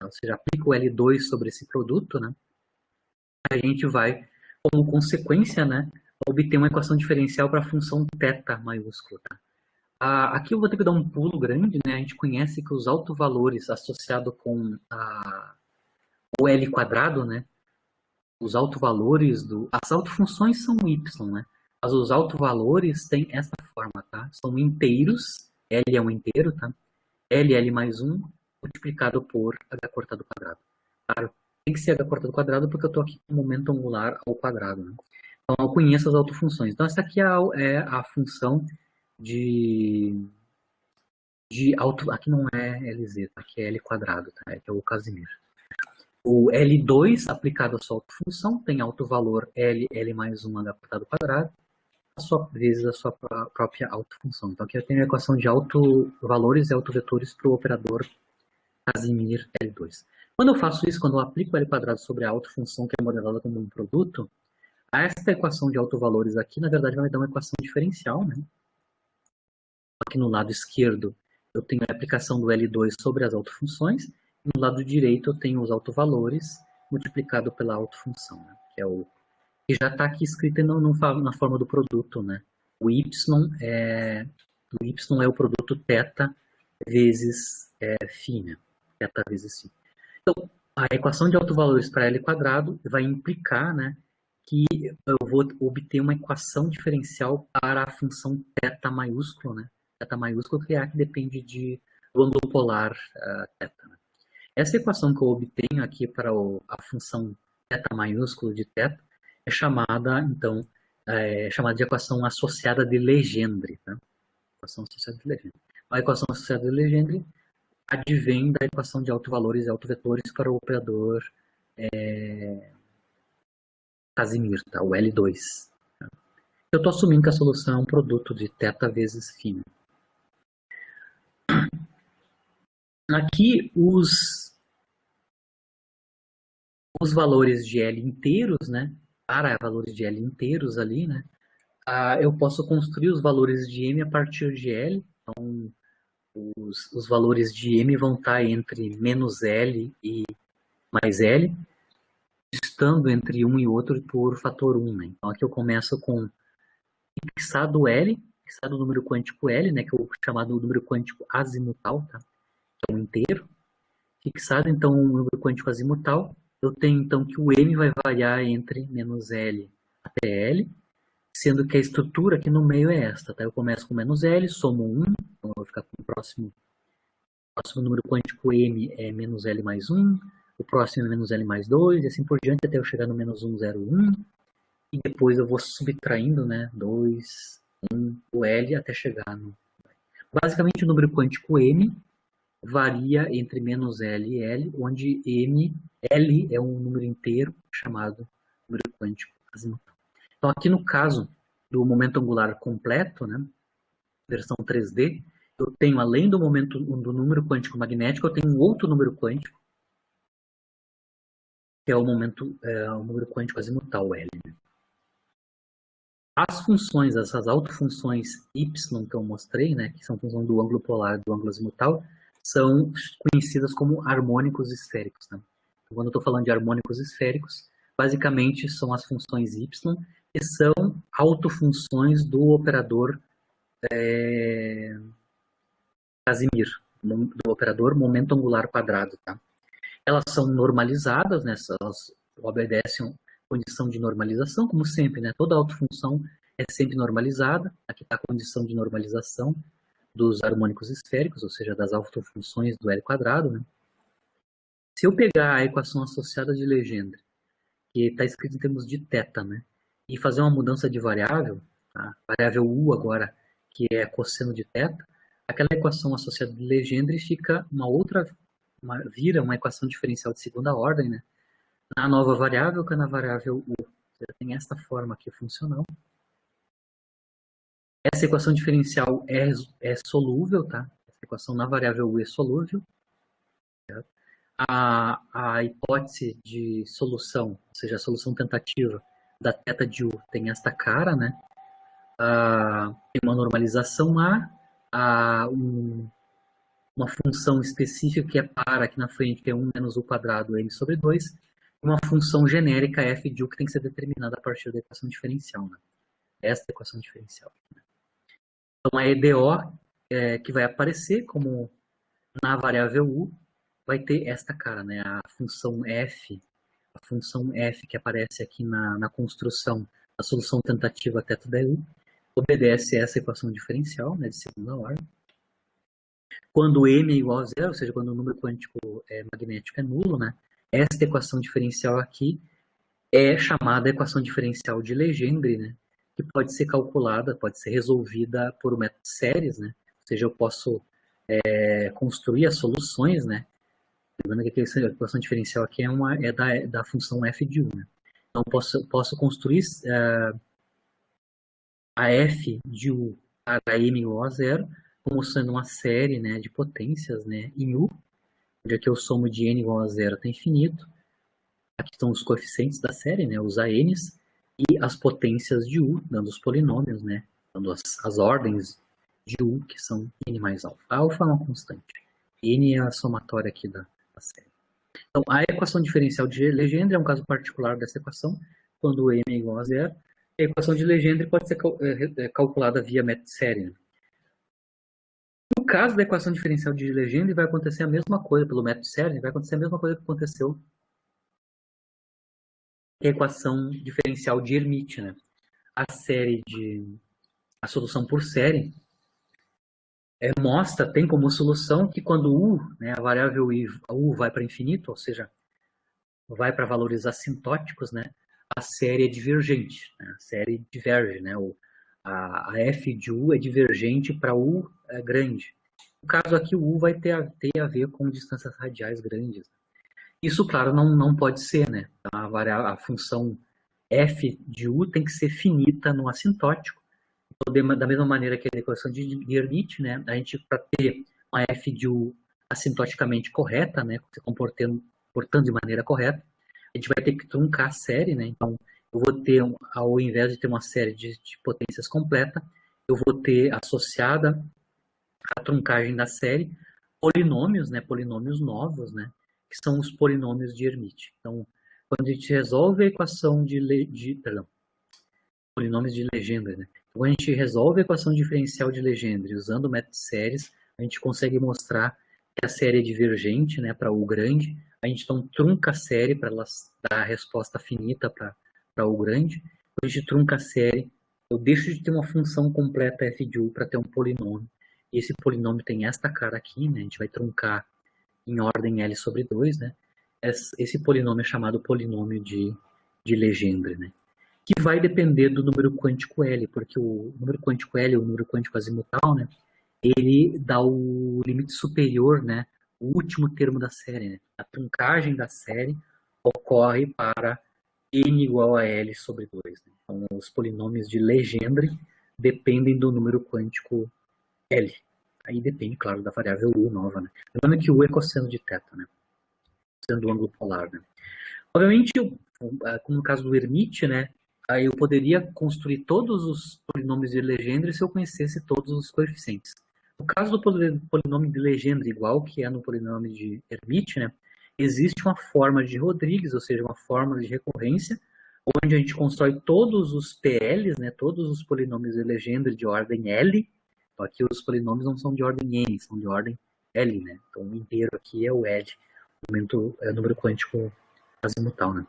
A: ou seja, aplico o L2 sobre esse produto, né, a gente vai, como consequência, né, obter uma equação diferencial para a função θ maiúsculo. Tá? Aqui eu vou ter que dar um pulo grande, né, a gente conhece que os autovalores associados com o L quadrado, né, os autovalores as autofunções são y, né? Mas os autovalores têm essa forma, tá? São inteiros, L é um inteiro, tá? L mais 1 multiplicado por h cortado ao quadrado. Claro, tem que ser h cortado ao quadrado porque eu estou aqui com o momento angular ao quadrado, né? Então eu conheço as autofunções. Então essa aqui é a função aqui não é LZ, tá? Aqui é L quadrado, tá? Aqui é o Casimiro. O L2 aplicado à sua autofunção tem autovalor L mais 1 h cortado ao quadrado, vezes a sua própria autofunção. Então aqui eu tenho a equação de autovalores e autovetores para o operador Casimir L2. Quando eu faço isso, quando eu aplico o L quadrado sobre a autofunção que é modelada como um produto, esta equação de autovalores aqui, na verdade, vai me dar uma equação diferencial, né? Aqui no lado esquerdo eu tenho a aplicação do L2 sobre as autofunções, no lado direito eu tenho os autovalores multiplicado pela autofunção, né? Que já está aqui escrito na forma do produto, né? O y é o produto θ vezes φ, né? Θ vezes φ. Então, a equação de autovalores para L quadrado vai implicar, né, que eu vou obter uma equação diferencial para a função θ maiúsculo, né? Θ maiúsculo que depende do ângulo polar θ. Né? Essa equação que eu obtenho aqui para a função θ maiúsculo de θ é chamada, então, de equação associada de Legendre. Tá? Equação associada de Legendre. A equação associada de Legendre advém da equação de autovalores e autovetores para o operador Casimir, tá? O L2. Tá? Eu estou assumindo que a solução é um produto de θ vezes φ. Aqui os valores de L inteiros, né? Para valores de L inteiros ali, né? Eu posso construir os valores de M a partir de L. Então, os valores de M vão estar entre menos L e mais L, estando entre um e outro por fator 1. Né? Então, aqui eu começo com fixado L, fixado o número quântico L, né? Que é o chamado número quântico azimutal, tá? Que é um inteiro. Fixado, então, o número quântico azimutal, eu tenho, então, que o M vai variar entre menos L até L, sendo que a estrutura aqui no meio é esta, tá? Eu começo com menos L, somo 1, então eu vou ficar com o próximo número quântico M é menos L mais 1, o próximo é menos L mais 2, e assim por diante, até eu chegar no menos 1, 0, 1, e depois eu vou subtraindo, né, 2, 1, o L, até chegar no... Basicamente, o número quântico M varia entre menos L e L, onde L é um número inteiro chamado número quântico azimutal. Então, aqui no caso do momento angular completo, né, versão 3D, eu tenho, além do número quântico magnético, eu tenho um outro número quântico, que é o número quântico azimutal, L. As funções, essas autofunções y que eu mostrei, né, que são função do ângulo polar e do ângulo azimutal, são conhecidas como harmônicos esféricos. Né? Então, quando eu estou falando de harmônicos esféricos, basicamente são as funções y, que são autofunções do operador Casimir, do operador momento angular quadrado. Tá? Elas são normalizadas, né? Elas obedecem a condição de normalização, como sempre. Né? Toda autofunção é sempre normalizada. Aqui está a condição de normalização. dos harmônicos esféricos, ou seja, das autofunções do L quadrado, né? Se eu pegar a equação associada de Legendre, que está escrito em termos de θ, né? E fazer uma mudança de variável, tá? Variável u agora, que é cosseno de θ, aquela equação associada de Legendre fica vira uma equação diferencial de segunda ordem, né? Na nova variável, que é na variável u. Você tem esta forma aqui funcional. Essa equação diferencial é solúvel, tá? Essa equação na variável u é solúvel. Certo? A hipótese de solução, ou seja, a solução tentativa da θ de u tem esta cara, né? Tem uma normalização uma função específica que é para aqui na frente, que é 1 menos u quadrado n sobre 2, e uma função genérica f de u que tem que ser determinada a partir da equação diferencial, né? Esta é a equação diferencial. Então, a EDO que vai aparecer como na variável u vai ter esta cara, né? A função f que aparece aqui na construção da solução tentativa θ da u obedece a essa equação diferencial, né, de segunda ordem. Quando m é igual a zero, ou seja, quando o número quântico magnético é nulo, né, esta equação diferencial aqui é chamada equação diferencial de Legendre, né, que pode ser calculada, pode ser resolvida por um método de séries, né, ou seja, eu posso construir as soluções, né. Lembrando que a equação diferencial aqui é da função f de u, né. Então, posso construir a f de u para m igual a zero, como sendo uma série, né, de potências, né, em u, onde aqui eu somo de n igual a zero até infinito. Aqui estão os coeficientes da série, né, os ANs, e as potências de u, dando os polinômios, né, dando as ordens de u, que são n mais alfa. Alfa é uma constante. N é a somatória aqui da série. Então, a equação diferencial de Legendre é um caso particular dessa equação, quando m é igual a zero. A equação de Legendre pode ser calculada via método de série, né? No caso da equação diferencial de Legendre, vai acontecer a mesma coisa, pelo método de série, vai acontecer a mesma coisa que aconteceu com a equação diferencial de Hermite, né? A solução por série tem como solução que quando u, né, a variável u vai para infinito, ou seja, vai para valores assintóticos, né, a série é divergente, né, a série diverge, né, a f de u é divergente para u grande. No caso aqui, o u vai ter a ver com distâncias radiais grandes. Isso, claro, não pode ser, né? A função f de u tem que ser finita no assintótico. Então, da mesma maneira que a equação de Hermite, né? A gente, para ter uma f de u assintoticamente correta, né? Se comportando de maneira correta, a gente vai ter que truncar a série, né? Então, eu vou ter, ao invés de ter uma série de potências completa, eu vou ter associada a truncagem da série polinômios, né? Polinômios novos, né? Que são os polinômios de Hermite. Então, quando a gente resolve a equação polinômios de Legendre, né? Quando a gente resolve a equação diferencial de Legendre usando o método de séries, a gente consegue mostrar que a série é divergente, né, para U grande. A gente então trunca a série para ela dar a resposta finita para U grande. Quando a gente trunca a série, eu deixo de ter uma função completa f de U para ter um polinômio. E esse polinômio tem esta cara aqui, né? A gente vai truncar em ordem L sobre 2, né? Esse polinômio é chamado polinômio de Legendre, né? Que vai depender do número quântico L, porque o número quântico L, o número quântico azimutal, né? Ele dá o limite superior, né? O último termo da série, né? A truncagem da série ocorre para n igual a L sobre 2. Né? Então, os polinômios de Legendre dependem do número quântico L. Aí depende, claro, da variável u nova, né? Lembrando que u é cosseno de θ, né? Cosseno do ângulo polar, né? Obviamente, como no caso do Hermite, né? Aí eu poderia construir todos os polinômios de Legendre se eu conhecesse todos os coeficientes. No caso do polinômio de Legendre igual que é no polinômio de Hermite, né? Existe uma fórmula de Rodrigues, ou seja, uma fórmula de recorrência, onde a gente constrói todos os PLs, né? Todos os polinômios de Legendre de ordem L. Aqui os polinômios não são de ordem n, são de ordem L, né? Então o inteiro aqui é o L, o número quântico azimutal, né?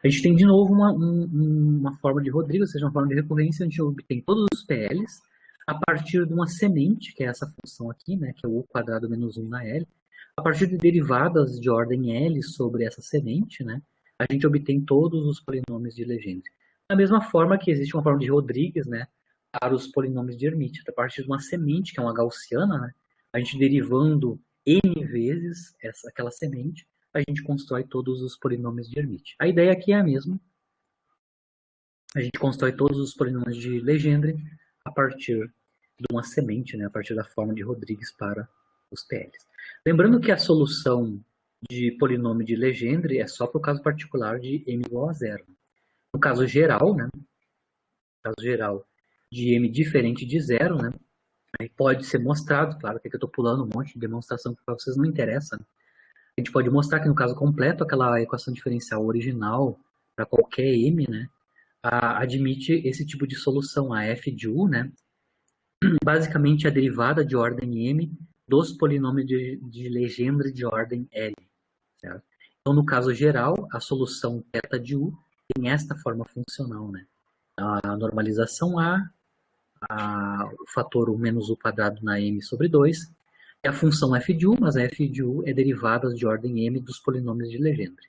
A: A gente tem de novo uma forma de Rodrigues, ou seja, uma forma de recorrência, a gente obtém todos os PLs, a partir de uma semente, que é essa função aqui, né, que é o U² menos 1 na L. A partir de derivadas de ordem L sobre essa semente, né, a gente obtém todos os polinômios de Legendre. Da mesma forma que existe uma forma de Rodrigues, né, para os polinômios de Hermite. A partir de uma semente, que é uma gaussiana, né, a gente derivando n vezes aquela semente, a gente constrói todos os polinômios de Hermite. A ideia aqui é a mesma. A gente constrói todos os polinômios de Legendre a partir de uma semente, né, a partir da forma de Rodrigues para os PLs. Lembrando que a solução de polinômio de Legendre é só para o caso particular de m igual a zero. No caso geral, né, de m diferente de zero, né, aí pode ser mostrado, claro que eu estou pulando um monte de demonstração que para vocês não interessa, né? A gente pode mostrar que no caso completo, aquela equação diferencial original para qualquer m, né, admite esse tipo de solução, a f de u, né, basicamente a derivada de ordem m dos polinômios de Legendre de ordem L. Certo? Então, no caso geral, a solução θ de u tem esta forma funcional, né? A normalização o fator u menos u² na m sobre 2, e a função f de u, mas a f de u é derivada de ordem m dos polinômios de Legendre.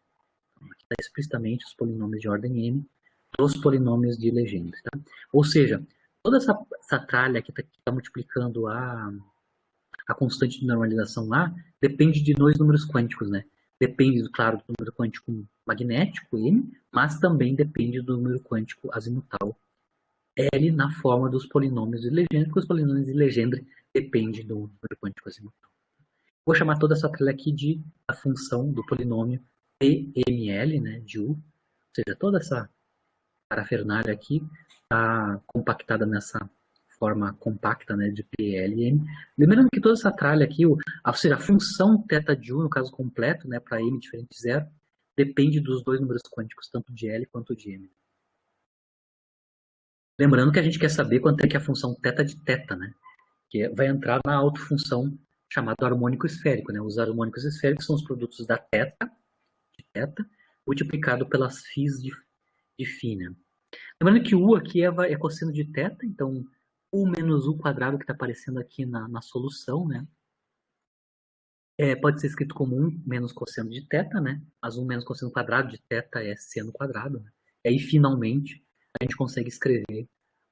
A: Então, aqui está explicitamente os polinômios de ordem m dos polinômios de Legendre. Tá? Ou seja, toda essa tralha que está multiplicando a constante de normalização A depende de dois números quânticos, né? Depende, claro, do número quântico magnético, M, mas também depende do número quântico azimutal, L, na forma dos polinômios de Legendre, porque os polinômios de Legendre dependem do número quântico azimutal. Vou chamar toda essa tralha aqui de a função do polinômio PML, né, de U, ou seja, toda essa parafernália aqui está compactada nessa forma compacta, né, de PLM. Lembrando que toda essa tralha aqui, ou seja, a função θ de U, no caso completo, né, para m diferente de zero, depende dos dois números quânticos, tanto de L quanto de m. Lembrando que a gente quer saber quanto é que é a função θ de θ, né, que vai entrar na autofunção chamada harmônico esférico, né. Os harmônicos esféricos são os produtos da θ, multiplicado pelas φs de φ, né. Lembrando que U aqui é cosseno de θ, então U menos U² que está aparecendo aqui na solução, né? Pode ser escrito como 1 menos cosseno de θ, né? Mas 1 menos cosseno quadrado de θ é seno quadrado. Né? E aí, finalmente, a gente consegue escrever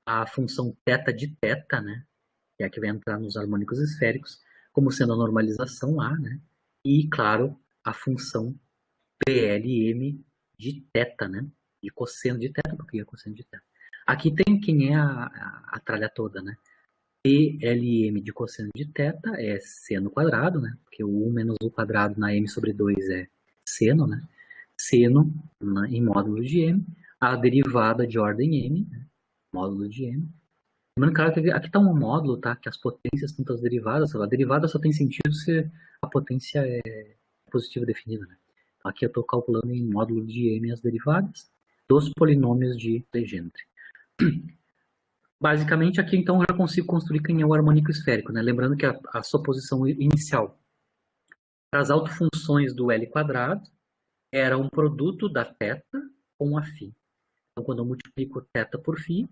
A: a função θ de θ, né? Que é a que vai entrar nos harmônicos esféricos, como sendo a normalização A, né? E, claro, a função PLM de θ, né? De cosseno de θ, porque é cosseno de θ. Aqui tem quem é a tralha toda, né? PLM de cosseno de θ é seno quadrado, né? Porque o 1 menos u² na m sobre 2 é seno, né? Seno em módulo de m, a derivada de ordem m, né? Módulo de m. Lembrando, claro, que aqui está um módulo, tá? Que as potências estão as derivadas. A derivada só tem sentido se a potência é positiva definida, né? Então, aqui eu estou calculando em módulo de m as derivadas dos polinômios de Legendre. Basicamente, aqui então eu já consigo construir quem é o harmônico esférico, né? Lembrando que a suposição inicial para as autofunções do L² era um produto da θ com a φ. Então, quando eu multiplico θ por φ,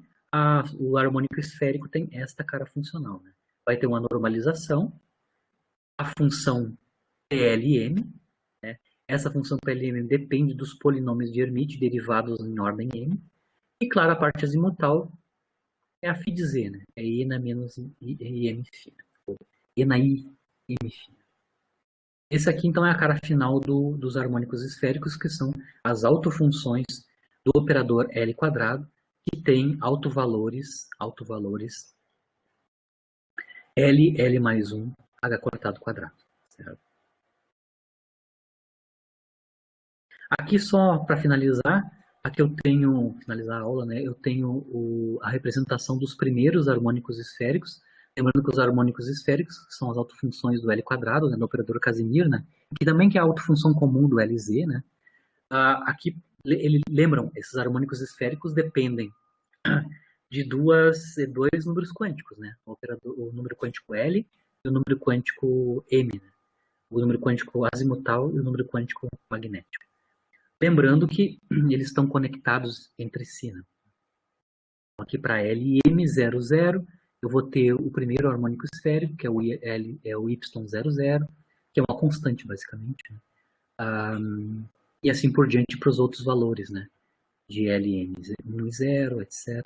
A: o harmônico esférico tem esta cara funcional, né? Vai ter uma normalização, a função PLM, né? Essa função PLM depende dos polinômios de Hermite derivados em ordem m, e claro, a parte azimutal é a φ de z, né? É e na menos im φ. E na i m φ. Esse aqui, então, é a cara final dos harmônicos esféricos, que são as autofunções do operador L², que tem autovalores L mais 1, H²². Certo? Aqui, só para finalizar, aqui eu tenho, finalizar a aula, né? Eu tenho a representação dos primeiros harmônicos esféricos. Lembrando que os harmônicos esféricos são as autofunções do L², né, do operador Casimir, né? Que também que é a autofunção comum do LZ, né? Aqui, lembram, esses harmônicos esféricos dependem de dois números quânticos, né? O número quântico L e o número quântico M, né? O número quântico azimutal e o número quântico magnético. Lembrando que eles estão conectados entre si, né? Aqui para LM00, eu vou ter o primeiro harmônico esférico, que é o Y00, que é uma constante, basicamente, né? E assim por diante para os outros valores, né? De Ln 0, etc.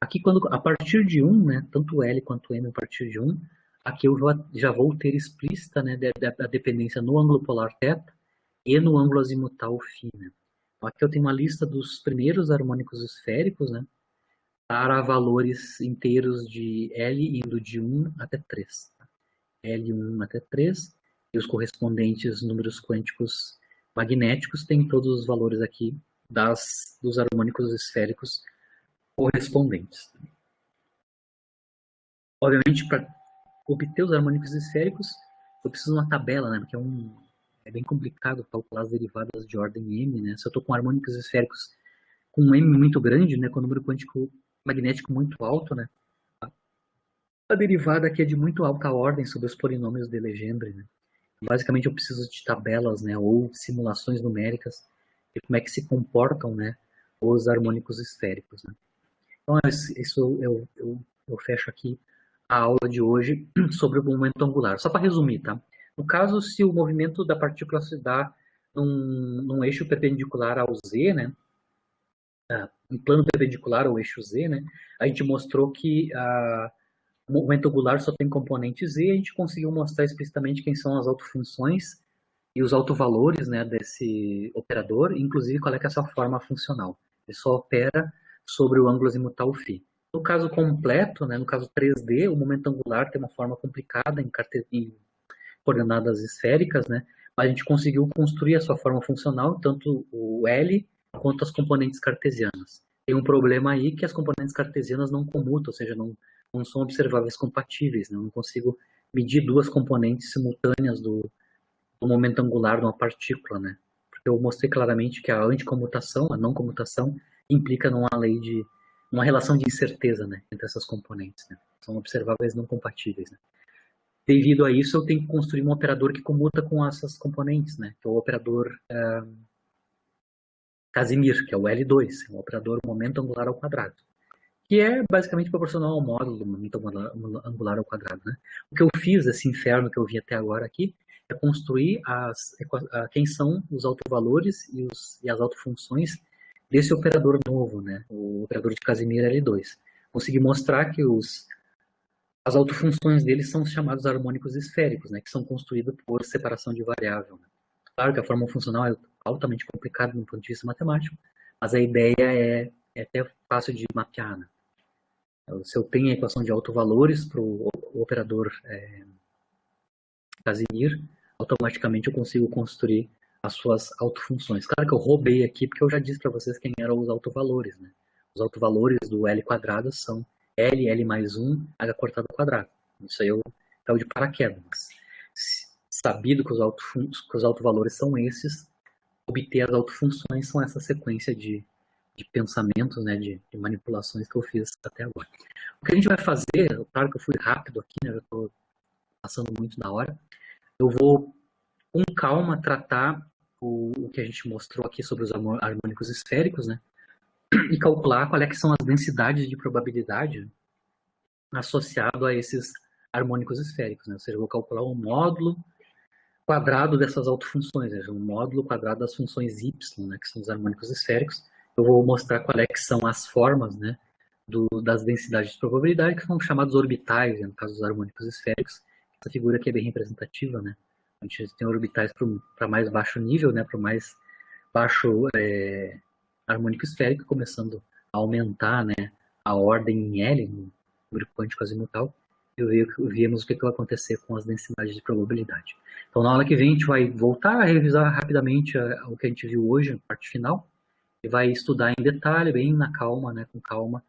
A: Aqui, a partir de 1, né, tanto L quanto M a partir de 1, aqui eu já vou ter explícita, né, a dependência no ângulo polar θ e no ângulo azimutal φ. Né? Então, aqui eu tenho uma lista dos primeiros harmônicos esféricos, né, para valores inteiros de L indo de 1 até 3. L1 até 3, e os correspondentes números quânticos magnéticos têm todos os valores aqui dos harmônicos esféricos correspondentes. Obviamente, para obter os harmônicos esféricos, eu preciso de uma tabela, né? Porque é bem complicado calcular as derivadas de ordem m, né? Se eu estou com harmônicos esféricos com um m muito grande, né? Com um número quântico magnético muito alto, né? A derivada aqui é de muito alta ordem sobre os polinômios de Legendre, né? Basicamente, eu preciso de tabelas, né? Ou simulações numéricas de como é que se comportam, né? Os harmônicos esféricos, né? Então, isso eu fecho aqui a aula de hoje sobre o momento angular. Só para resumir, tá? No caso, se o movimento da partícula se dá num eixo perpendicular ao Z, né? Em plano perpendicular ao eixo Z, né? A gente mostrou que o momento angular só tem componente Z, e a gente conseguiu mostrar explicitamente quem são as autofunções e os autovalores, né, desse operador, inclusive qual é que é essa forma funcional. Ele só opera sobre o ângulo azimutal φ. No caso completo, né, no caso 3D, o momento angular tem uma forma complicada em coordenadas esféricas, né, mas a gente conseguiu construir a sua forma funcional, tanto o L quanto as componentes cartesianas. Tem um problema aí que as componentes cartesianas não comutam, ou seja, não são observáveis compatíveis, né? Eu não consigo medir duas componentes simultâneas do momento angular de uma partícula, né? Porque eu mostrei claramente que a anticomutação, a não comutação, implica uma relação de incerteza, né, entre essas componentes, né? São observáveis não compatíveis, né? Devido a isso, eu tenho que construir um operador que comuta com essas componentes, né? Que é o operador Casimir, que é o L2, é um operador momento angular ao quadrado, que é basicamente proporcional ao módulo do momento angular ao quadrado, né? O que eu fiz, esse inferno que eu vi até agora aqui, é construir quem são os autovalores e as autofunções desse operador novo, né? O operador de Casimir L2. Consegui mostrar que as autofunções deles são os chamados harmônicos esféricos, né? Que são construídos por separação de variável. Né? Claro que a forma funcional é altamente complicada do ponto de vista matemático, mas a ideia é até fácil de mapear, né? Se eu tenho a equação de autovalores para o operador Casimir, automaticamente eu consigo construir as suas autofunções. Claro que eu roubei aqui porque eu já disse para vocês quem eram os autovalores, né? Os autovalores do L quadrado são L mais 1, H cortado ao quadrado. Isso aí eu caiu de paraquedas. Mas, sabido que os autovalores são esses, obter as autofunções são essa sequência de pensamentos, né, de manipulações que eu fiz até agora. O que a gente vai fazer, claro que eu fui rápido aqui, né, já estou passando muito da hora, eu vou com calma tratar o que a gente mostrou aqui sobre os harmônicos esféricos, né, e calcular qual é que são as densidades de probabilidade associado a esses harmônicos esféricos, né, ou seja, eu vou calcular o módulo quadrado dessas autofunções, né, o módulo quadrado das funções y, né, que são os harmônicos esféricos. Eu vou mostrar qual é que são as formas, né, das densidades de probabilidade, que são chamados orbitais, né, no caso dos harmônicos esféricos. Essa figura aqui é bem representativa, né? A gente tem orbitais para mais baixo nível, né, para mais baixo harmônico esférico, começando a aumentar, né, a ordem em L, no número quântico azimutal, e vimos o que vai acontecer com as densidades de probabilidade. Então, na aula que vem, a gente vai voltar a revisar rapidamente o que a gente viu hoje, na parte final, e vai estudar em detalhe, bem na calma, né, com calma,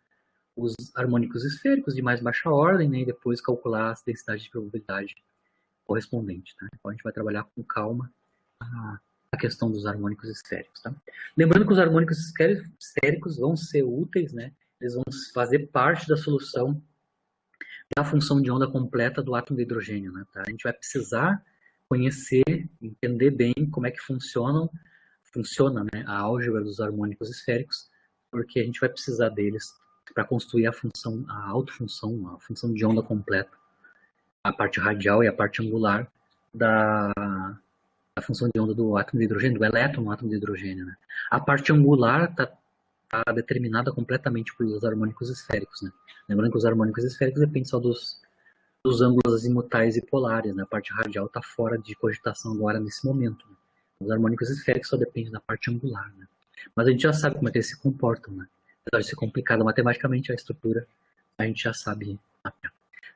A: os harmônicos esféricos de mais baixa ordem, né, e depois calcular as densidades de probabilidade correspondentes. Tá? Então a gente vai trabalhar com calma a questão dos harmônicos esféricos. Tá? Lembrando que os harmônicos esféricos vão ser úteis, né, eles vão fazer parte da solução da função de onda completa do átomo de hidrogênio. Né, tá? A gente vai precisar conhecer, entender bem como é que funciona, né, a álgebra dos harmônicos esféricos, porque a gente vai precisar deles para construir a função, a autofunção, a função de onda completa, a parte radial e a parte angular da função de onda do átomo de hidrogênio, do elétron no átomo de hidrogênio. Né? A parte angular está determinada completamente pelos harmônicos esféricos. Né? Lembrando que os harmônicos esféricos dependem só dos ângulos azimutais e polares. Né? A parte radial está fora de cogitação agora nesse momento. Né? Os harmônicos esféricos só dependem da parte angular. Né? Mas a gente já sabe como é que eles se comportam. Né? Apesar de ser complicado matematicamente, a estrutura a gente já sabe.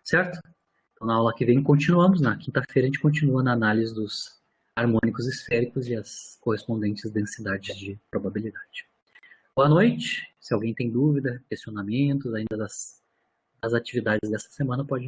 A: Certo? Então, na aula que vem, continuamos. Na quinta-feira, a gente continua na análise dos harmônicos esféricos e as correspondentes densidades de probabilidade. Boa noite. Se alguém tem dúvida, questionamentos ainda das atividades dessa semana, pode